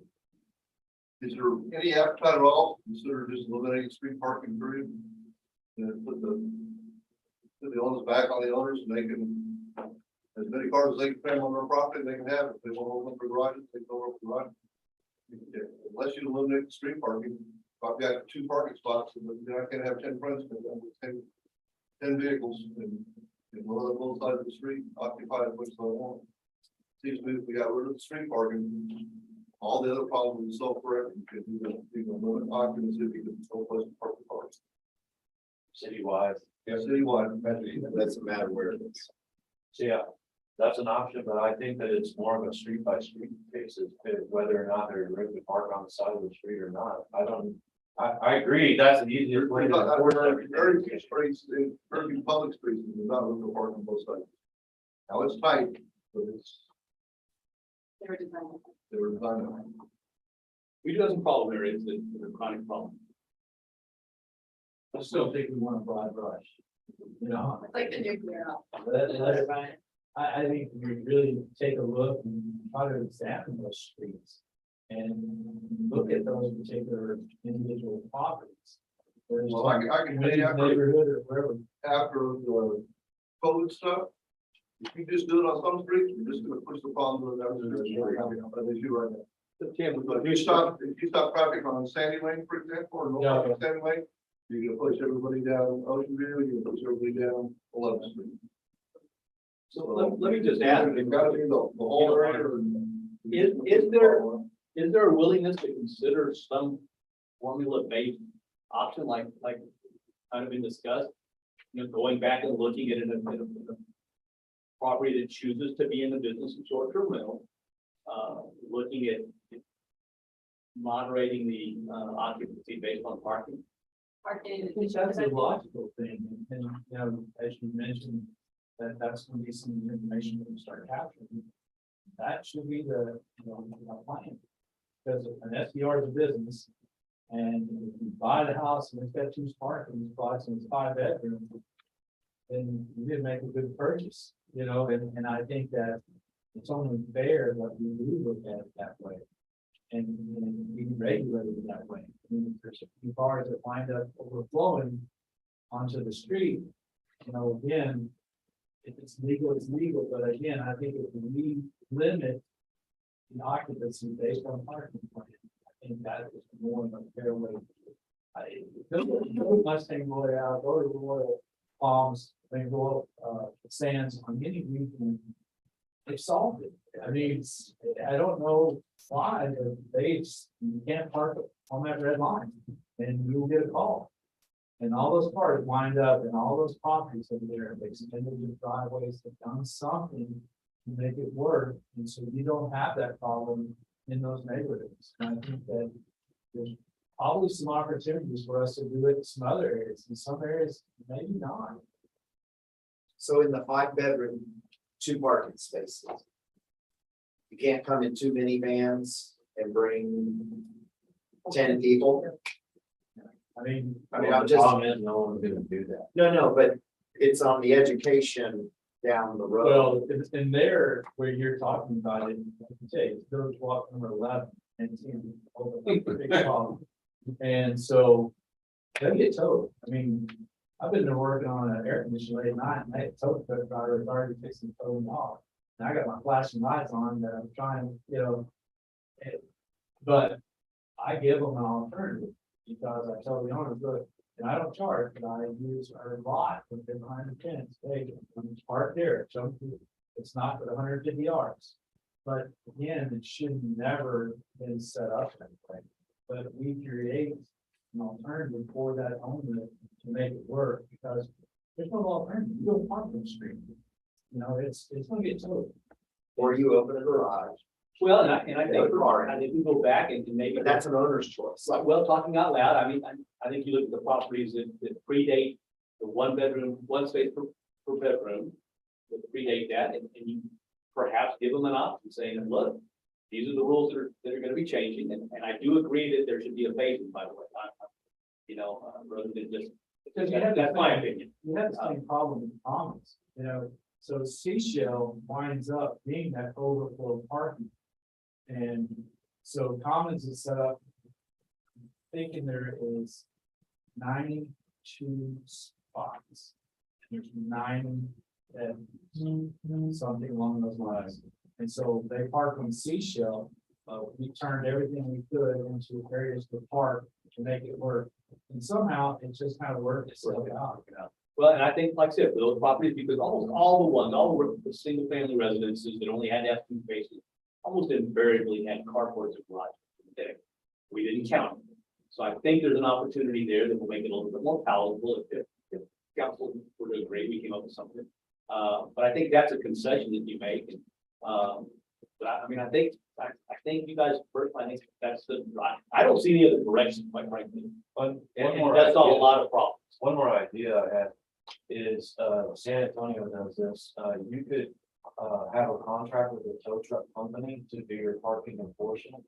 Is there any appetite at all, to consider just eliminating street parking period? And put the owners back on the owners, and they can, as many cars as they can fit on their property, they can have, if they want to open up their garages, they can open up the garage. Unless you eliminate the street parking, if I've got 2 parking spots, and then I can have 10 friends, but then 10 vehicles, and one of both sides of the street occupied, which I want. Seems to me if we got rid of the street parking, all the other problems are solved correct, because you can limit occupancy, you can no place to park the cars. Citywide. Yeah, citywide. It doesn't matter where it is. So yeah, that's an option, but I think that it's more of a street by street basis, whether or not they're room to park on the side of the street or not. I agree, that's the easiest way to enforce everything. Very few streets, very few public streets, there's not room to park on both sides. Now it's tight, but They were designed. they were designed. We do have some problem areas that are chronic problem. I still think we want a broad brush. You know, It's like the nuclear. I think we really take a look and try to examine those streets. And look at those particular individual properties. There's Well, I can tell you after, neighborhood or wherever. after the COVID stuff, if you just do it on some streets, you're just gonna push the problem to the other streets. They do right now. But if you stop traffic on Sandy Lane, for example, or Yeah. North Sandy Lane, you're gonna push everybody down Ocean View, you're gonna push everybody down 11th Street. So let me just ask, They've got to be the whole area. is there a willingness to consider some formula-based option like kind of been discussed? You know, going back and looking at a property that chooses to be in the business of short-term rental, looking at moderating the occupancy based on parking. Parking. I think that's a logical thing, and, you know, as you mentioned, that's gonna be some information that we start capturing. That should be the, plan. Because an SDR is a business, and if you buy the house and it's got 2 parking spots and it's 5 bedrooms, then you did make a good purchase, and I think that it's only fair that we do look at it that way. And we regulate it that way. I mean, if there's a few cars that wind up overflowing onto the street, again, if it's legal, it's legal, but again, I think if we limit the occupancy based on parking plan, I think that is more of a fair way. Go Mustang Royal out, go to Royal Palms, they go up Sands on any region. They've solved it. I mean, I don't know why, but you can't park on that red line and you'll get a call. And all those cars wind up in all those properties over there, they extended the driveways, they've done something to make it work. And so you don't have that problem in those neighborhoods. And I think that there's probably some opportunities for us to do it in some other areas, in some areas, maybe not. So in the 5-bedroom, 2 parking spaces. You can't come in 2 minivans and bring 10 people. I mean, I'm The just, problem is no one's gonna do that. no, but it's on the education down the road. well, it's in there where you're talking about it, like you say, it's village walk number 11 and 10. Big problem. And so they get towed. I mean, I've been there working on an air conditioner late night, and I towed the driver was already fixing to tow them off. And I got my flashing lights on that I'm trying, but I give them an alternative because I tell the owners, look, and I don't charge, but I use our lot when they're behind the fence. Hey, I'm parked there, it's not but 150 yards. But again, it should never been set up that way. But we create an alternative for that owner to make it work, because there's no alternative. You don't park on the street. You know, it's gonna get towed. Or you open a garage, Well, and I think we go back and maybe but that's an owner's choice. like, well, talking out loud, I mean, I think you look at the properties that predate the one bedroom, one space per bedroom. That predate that, and you perhaps give them an option saying, look, these are the rules that are gonna be changing, and I do agree that there should be a phasing, by the way. Rather than just, Because you have that's my opinion. You have the same problem with commons, you know, so Seashell winds up being that overflow parking. And so commons is set up, thinking there is 92 spots. There's 9 something along those lines. And so they park on Seashell. We turned everything we could into areas to park to make it work. And somehow it just kind of worked itself out. Well, and I think, like I said, for those properties, because almost all the single family residences that only had to have 2 spaces, almost invariably had carports and garages there. We didn't count them. So I think there's an opportunity there that will make it a little bit more palatable if council were to agree, we came up with something. But I think that's a concession that you make. And, but I mean, I think you guys first, I think that's I don't see any other direction, quite frankly. One And more that's all a idea. lot of problems. One more idea I had is, San Antonio does this, you could, have a contract with a tow truck company to do your parking enforcement.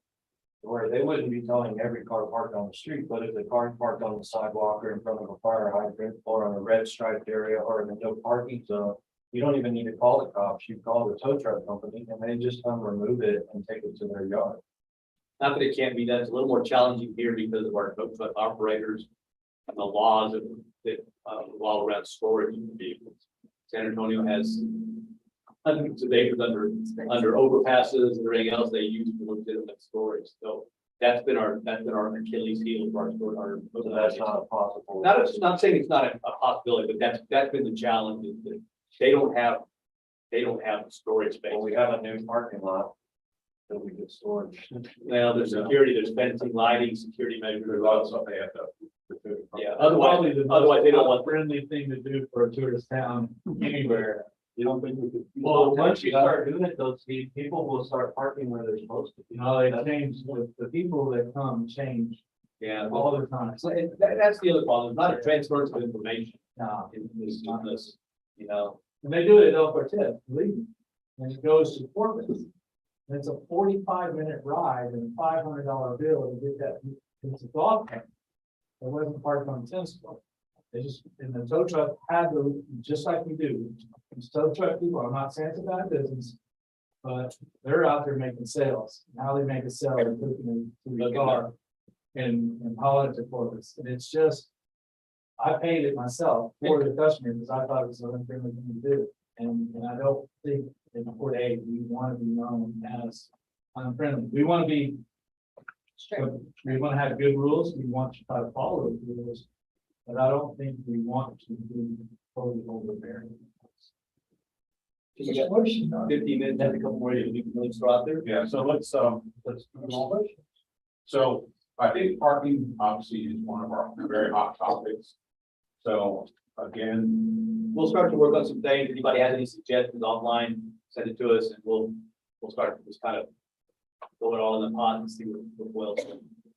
Where they wouldn't be telling every car parked on the street, but if the car parked on the sidewalk or in front of a fire hydrant or on a red striped area or in a no parking zone, you don't even need to call the cops, you call the tow truck company and they just come remove it and take it to their yard. Not that it can't be done, it's a little more challenging here because of our tow truck operators and the laws that revolve around storage of vehicles. San Antonio has hundreds of acres under overpasses and everything else they use for legitimate storage. So that's been our Achilles heel for our storage. So that's not possible. Not saying it's not a possibility, but that's been the challenge is that they don't have storage space. Well, we have a new parking lot that we could store. Well, there's security, there's fencing, lighting, security measures. There's a lot of stuff they have to. Yeah, Probably the otherwise they don't want. friendly thing to do for a tourist town anywhere. You don't think we could? Well, once you start doing it, those people will start parking where they're supposed to be. You know, they change, the people that come change Yeah, all the time. so that's the other problem, it's not a transfer of information. No. It's not this, you know. And they do it at El Cortez, believe me. And it goes to Corpus. And it's a 45-minute ride and a $500 bill to get that. It's a dog park. It wasn't parked on the tennis court. They just, and the tow truck had to, just like we do. It's tow truck people, I'm not saying it's a bad business. But they're out there making sales. Now they make a sale, they're looking to the car and haul it to Corpus. And it's just, I paid it myself for the customer because I thought it was an unfriendly thing to do. And I don't think in Port A, we want to be known as unfriendly. We want to be, we want to have good rules. We want to try to follow those rules. But I don't think we want to be totally overbearing. You got 15 minutes, have a couple more, you can really throw out there. Yeah, so let's move on. So I think parking obviously is one of our very hot topics. So again, We'll start to work on some things. Anybody has any suggestions online, send it to us and we'll start to just kind of throw it all in the pot and see what boils.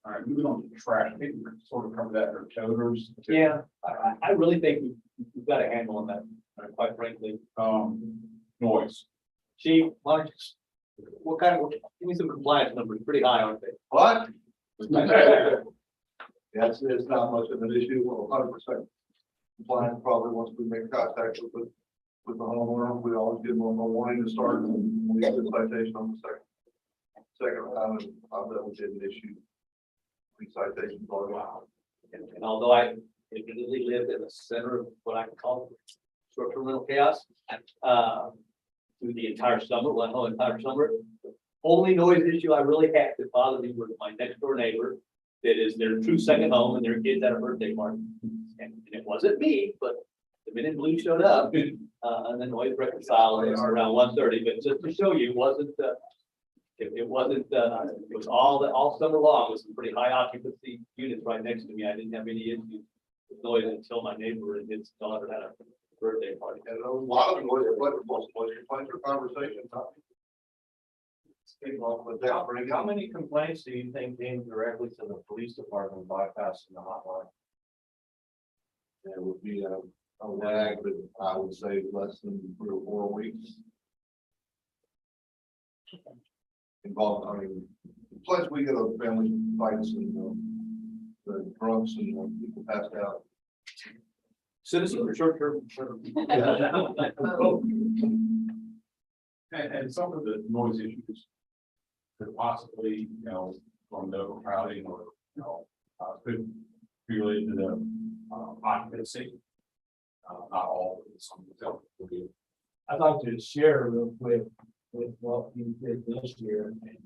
all right, moving on to trash, I think we sort of covered that for toters. Yeah, I really think we've got a handle on that, quite frankly. Noise. Chief, why don't you, what kind of, give me some compliance numbers, pretty high, aren't they? What? Yes, it's not much of an issue, 100% compliant, probably once we make contact with the homeowner, we always give them a warning to start, and we get a citation on the second round, and I've never get an issue. We citations all around. And although I admittedly live in the center of what I can call short-term rental chaos, through the entire summer, the only noise issue I really had that bothered me was my next door neighbor. That is their true second home and their kids at a birthday party. And it wasn't me, but the men in blue showed up, and the noise reconciled around 1:30, but just to show you, it wasn't it wasn't, it was all summer long, it was some pretty high occupancy units right next to me. I didn't have any issues with noise until my neighbor and his daughter had a birthday party. And a lot of noise, most complaints or conversations. Without bringing. How many complaints do you think came directly to the police department bypassing the hotline? There would be a lag, but I would say less than 3 or 4 weeks. Involved, I mean, plus we get a family fights and the drunks and people passed out. Citizen or short-term? And some of the noise issues could possibly, from the overcrowding or, could be related to the occupancy. Not all, some of them could be. I'd like to share real quick with what we did this year. And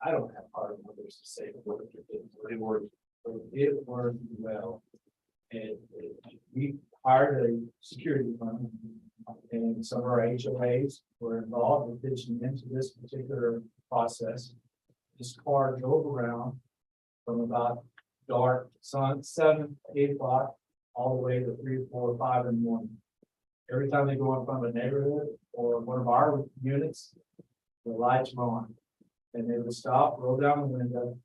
I don't have hard numbers to say what it worked well. And we hired a security firm, and some of our HOAs were involved in pitching into this particular process. This car drove around from about dark, 7, 8 o'clock, all the way to 3, 4, 5 in the morning. Every time they go in front of a neighborhood or one of our units, the lights were on. And they would stop, roll down the window,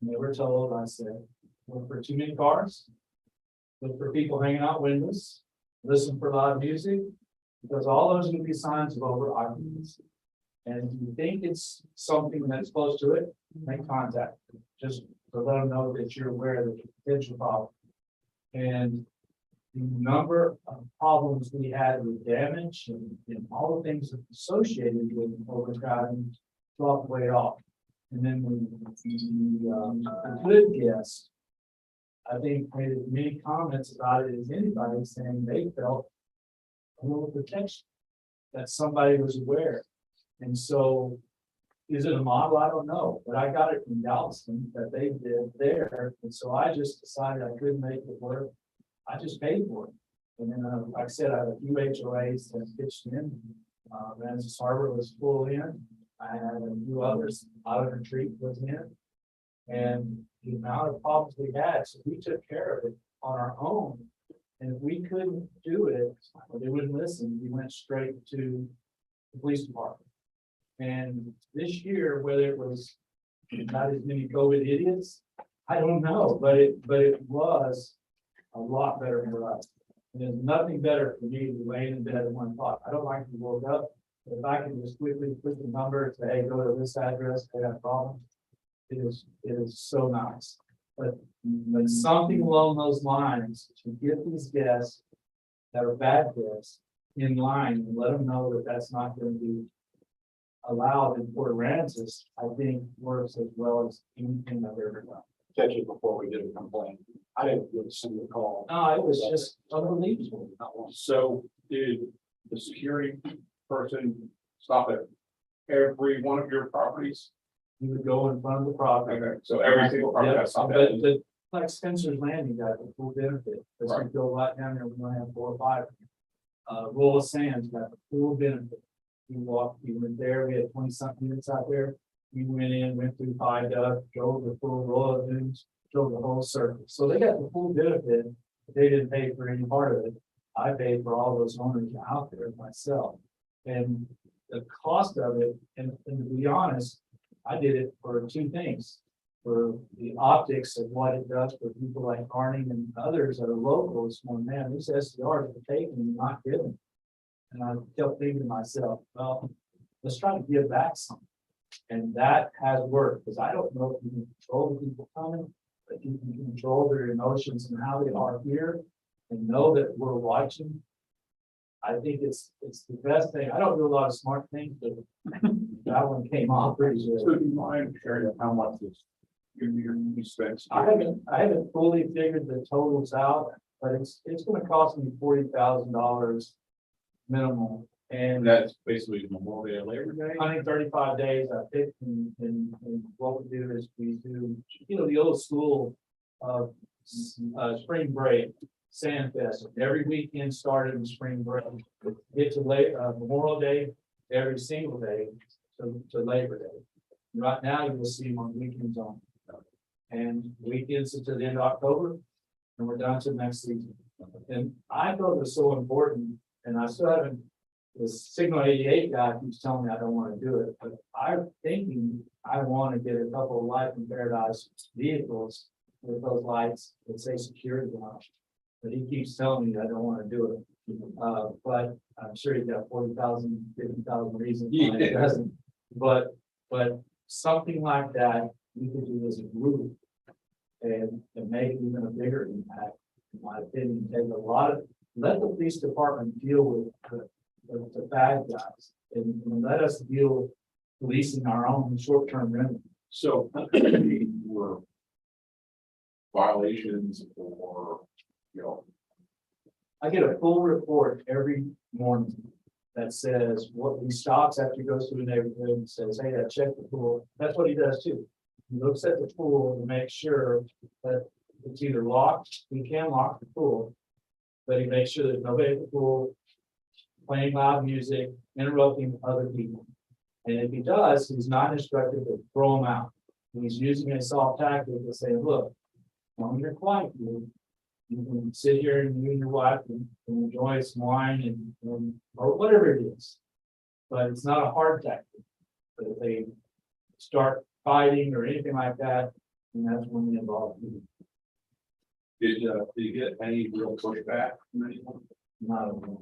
and they were told, I said, look for too many cars, look for people hanging out windows, listen for loud music, because all those are going to be signs of over occupancy. And if you think it's something that's close to it, make contact, just to let them know that you're aware of the potential problem. And the number of problems we had with damage and all the things associated with overcrowding dropped way off. And then the good guest, I think, made as many comments about it as anybody, saying they felt a little protection, that somebody was aware. And so, is it a model? I don't know, but I got it from Galveston that they did there. And so I just decided I couldn't make it work. I just paid for it. And then, like I said, I had a few HOAs that pitched in. Ramsey Harbor was full in. I had a few others, Out of Retreat was in. And the amount of problems we had, so we took care of it on our own. And if we couldn't do it, or they wouldn't listen, we went straight to the police department. And this year, whether it was not as many COVID idiots, I don't know, but it was a lot better for us. And there's nothing better for me than laying in bed at 1 o'clock. I don't like to woke up, but if I can just quickly put the number, say, hey, go to this address, they have problems. It is so nice. But something along those lines to get these guests that are bad guests in line and let them know that that's not going to be allowed in Port Aransas, I think works as well as anything I've ever done. Catch it before we did a complaint. I didn't get a single call. No, it was just unbelievable. So did the security person stop at every one of your properties? You would go in front of the property. Okay, so every single property has something. But like Spencer's Landing got the full benefit, because we go right down there, we're gonna have 4 or 5. Roll of Sands got the full benefit. We went there, we had 20-something units out there. We went in, went through 5 drove the full roll of dunes, drove the whole circle. So they got the full benefit, but they didn't pay for any part of it. I paid for all those owners out there myself. And the cost of it, and to be honest, I did it for 2 things. For the optics of what it does for people like Arning and others that are locals, going, man, these SDRs are taken and not given. And I kept thinking to myself, well, let's try to give back something. And that has worked, because I don't know if you can control the people coming, but you can control their emotions and how they are here and know that we're watching. I think it's the best thing. I don't do a lot of smart things, but that one came off pretty good. So do you mind sharing how much is your expense? I haven't fully figured the totals out, but it's gonna cost me $40,000 minimum. And That's basically Memorial Day, Labor Day. 135 days I picked, and what we do is we do, the old school of spring break, Sand Fest. Every weekend started in spring break. Get to Memorial Day every single day to Labor Day. Right now, you will see them on weekends on. And weekends until the end of October, and we're down to next season. And I thought it was so important, and I still haven't, the Signal 88 guy keeps telling me I don't want to do it, but I'm thinking I want to get a couple of Life in Paradise vehicles with those lights that say security on. But he keeps telling me I don't want to do it. But I'm sure he's got 40,000, 50,000 reasons why he doesn't. But something like that, you could do as a group and make even a bigger impact, in my opinion. Take a lot of, let the police department deal with the bad guys and let us deal with policing our own short-term rental. So were violations or, I get a full report every morning that says what he stops after he goes through the neighborhood and says, hey, I checked the pool. That's what he does too. He looks at the pool to make sure that it's either locked, he can lock the pool, but he makes sure there's nobody at the pool playing loud music, interrupting other people. And if he does, he's not instructed to throw him out. He's using a soft tactic to say, look, when you're quiet, you can sit here and you and your wife and enjoy some wine and or whatever it is. But it's not a hard tactic. But if they start fighting or anything like that, then that's when we involve you. did you get any real pushback from anyone? Not a one.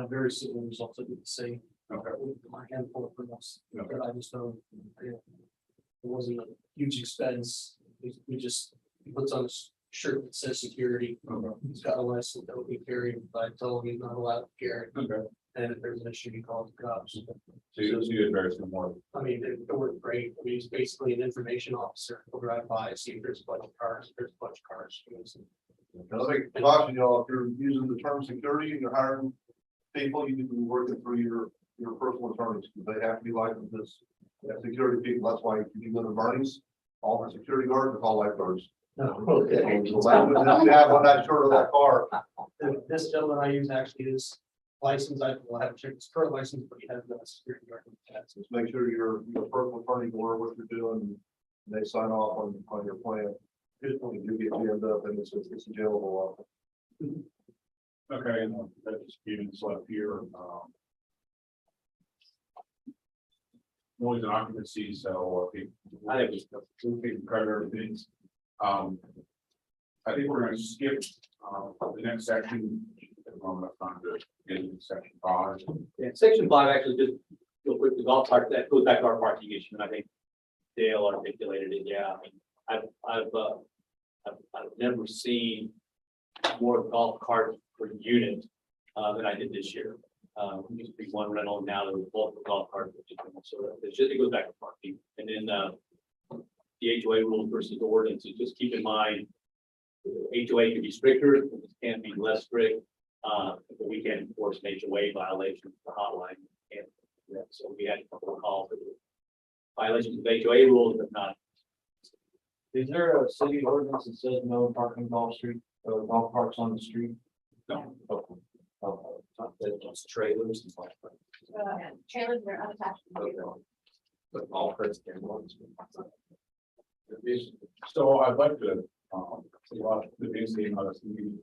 Very similar results, I did the same. Okay. My handful of permits, Okay. but I just don't, it wasn't a huge expense. We just, he puts on his shirt that says security. Okay. He's got a license that will be carried, but I told him he's not allowed to carry. Okay. And if there's an issue, he calls the cops. So you had very similar. I mean, it worked great. I mean, he's basically an information officer. He'll drive by, see if there's a bunch of cars, if there's a bunch of cars. I think, caution y'all, if you're using the term security and you're hiring people, you need to be working through your personal attorneys, because they have to be licensed as security people. That's why if you go to Bernie's, all the security guards are all lifeguards. Okay. So that's you have on that shirt of that car. This gentleman I use actually is licensed. I will have to check his current license, but he has no security guard. Just make sure your personal attorney will know what you're doing, and they sign off on your plan. Just when you get jammed up, and it's a jailable offer. Okay, and that just even left here. Noise and occupancy, so I have two big primary things. I think we're going to skip the next section. That's not good. Get into section 5. Yeah, section 5 actually just real quick, the golf cart, that goes back to our parking issue, and I think Dale articulated it. Yeah, I mean, I've never seen more golf carts per unit than I did this year. We used to be one rental, now there's multiple golf carts. So it's just, it goes back to parking. And then the HOA rules versus the ordinances, just keep in mind, HOA can be stricter, it can be less strict. But we can enforce an HOA violation, the hotline. And so we had a couple of calls for violations of HOA rules, but not. Is there a city ordinance that says no parking golf street or golf carts on the street? No. Okay. Those trailers and stuff. Trailers are unattached. But all carts can go. So I'd like to, see what the big thing on this meeting.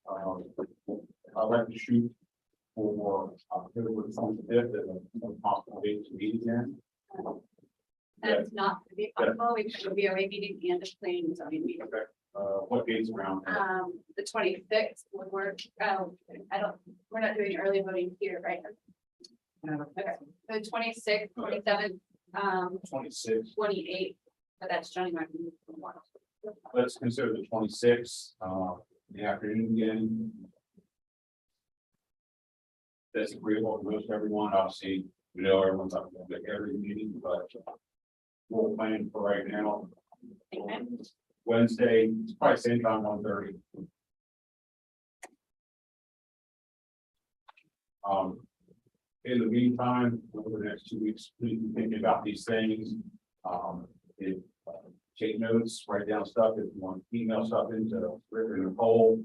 I'd like to shoot for, February 25th and possible date to meet again. That's not gonna be possible. We have a BOA meeting and a planning and zoning meeting. Okay. What dates around? The 26th would work. We're not doing early voting here, right? Okay, the 26th, 27th, 26. 28th, but that's Johnny Martin. Let's consider the 26th, the afternoon again. That's agreeable to most everyone. Obviously, we know everyone's up to every meeting, but we'll plan for right now. Wednesday, it's probably same time, 1:30. In the meantime, over the next 2 weeks, please be thinking about these things. Take notes, write down stuff. If you want to email stuff into Rick and Nicole.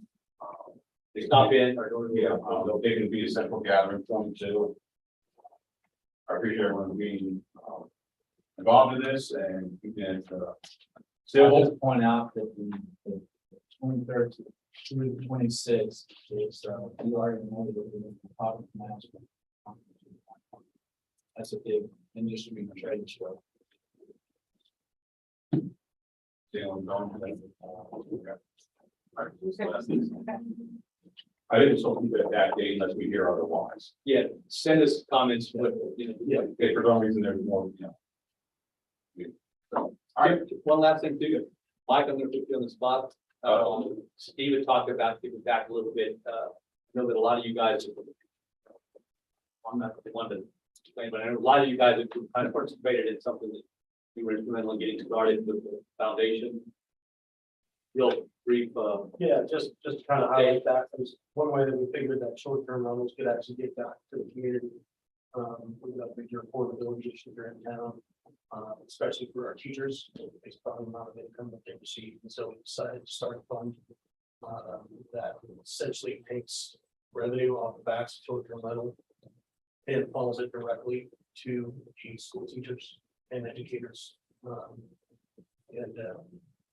They Stop in. Yeah, they can be a central gathering point too. I appreciate everyone being involved in this and we can, I'll civil, just point out that the 23rd through the 26th is, we already know that we're doing the property management. That's a big industry trade show. I think it's something that day unless we hear otherwise. Yeah, send us comments, what, you know, yeah. If for some reason there's more, All right, one last thing too. Mike, I'm gonna put you on the spot. Steve had talked about giving back a little bit. I know that a lot of you guys, I'm not the one to explain, but I know a lot of you guys have kind of participated in something that we were instrumental in getting started with the foundation. Real brief, Yeah, just to kind of highlight that, was one way that we figured that short-term rentals could actually get back to the community. We've got bigger affordability issues here in town, especially for our teachers, based on the amount of income that they receive. And so we decided to start a fund that essentially takes revenue off the backs of short-term rental and funnels it directly to the school teachers and educators.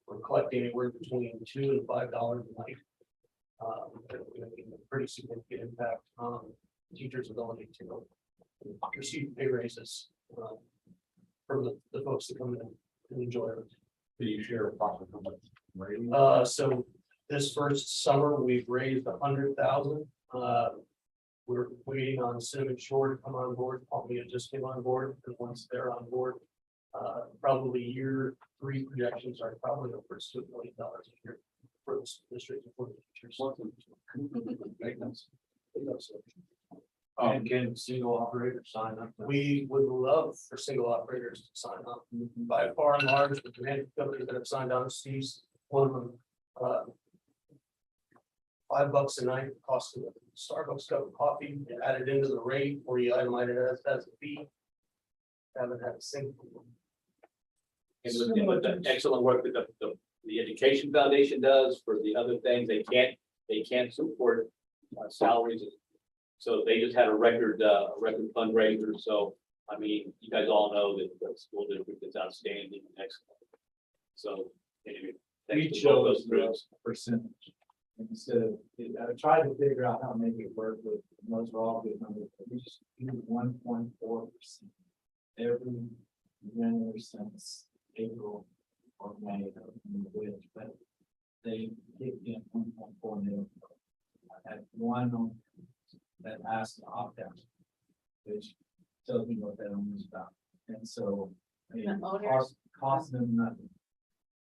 We're collecting anywhere between $2 and $5 a night. We're making a pretty significant impact on teachers' ability to receive pay raises from the folks that come in and enjoy it. do you share approximately? So this first summer, we've raised 100,000. We're waiting on Cinnamon Shore to come on board. Palmia just came on board, and once they're on board, probably year 3 projections are probably over $2 million a year for this district and for the teachers. And can single operators sign up? We would love for single operators to sign up. By far and large, the demand companies that have signed on, Steve's one of them. $5 a night cost of a Starbucks cup of coffee, you add it into the rate, or you itemize it as a fee. Haven't had a single. and with the excellent work that the Education Foundation does for the other things, they can't support salaries. So they just had a record fundraiser. So, I mean, you guys all know that the school district is outstanding and excellent. So anyway, We thanks for all those chose groups. the percentage. Instead of, I tried to figure out how to make it work with, those are all good numbers, but we just do 1.4% every year since April or May of the wage, but they kicked in 1.4 million. I had one that asked to opt out, which tells me what that owner is about. And so, I mean, cost them nothing.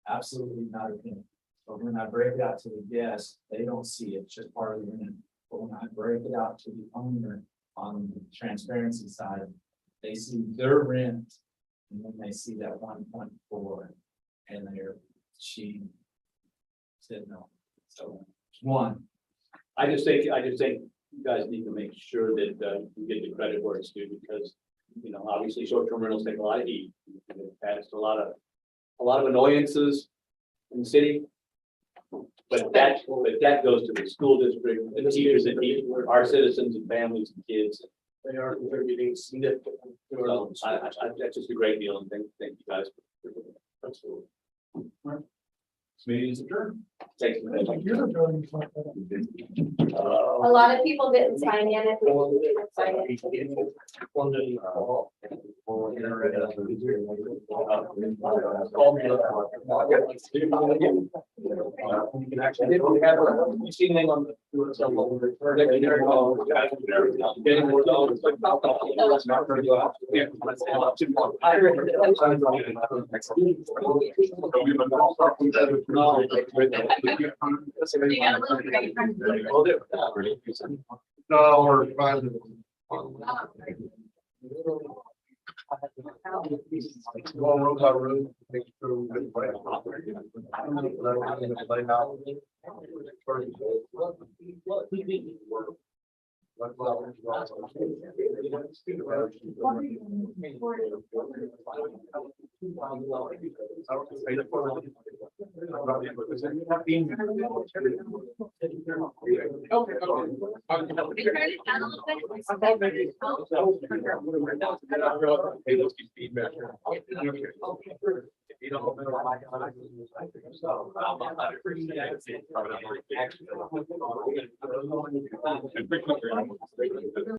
Absolutely not a penny. But when I break it out to the guests, they don't see it, it's just part of the rent. But when I break it out to the owner on the transparency side, they see their rent. And then they see that 1.4 and she said no. So one, I just think you guys need to make sure that you get the credit where it's due, because, you know, obviously short-term rentals take a lot of heat. It adds a lot of annoyances in the city. But that goes to the school district, the teachers and our citizens and families and kids. They are contributing significantly. So that's just a great deal, and thank you guys. Absolutely. This meeting is adjourned. Thanks. You're doing something. A lot of people didn't sign in. If we didn't sign in. You can actually, you see anything on the. Getting more dollars. No, we're trying to. Go on road by road, make sure we get the right. You don't.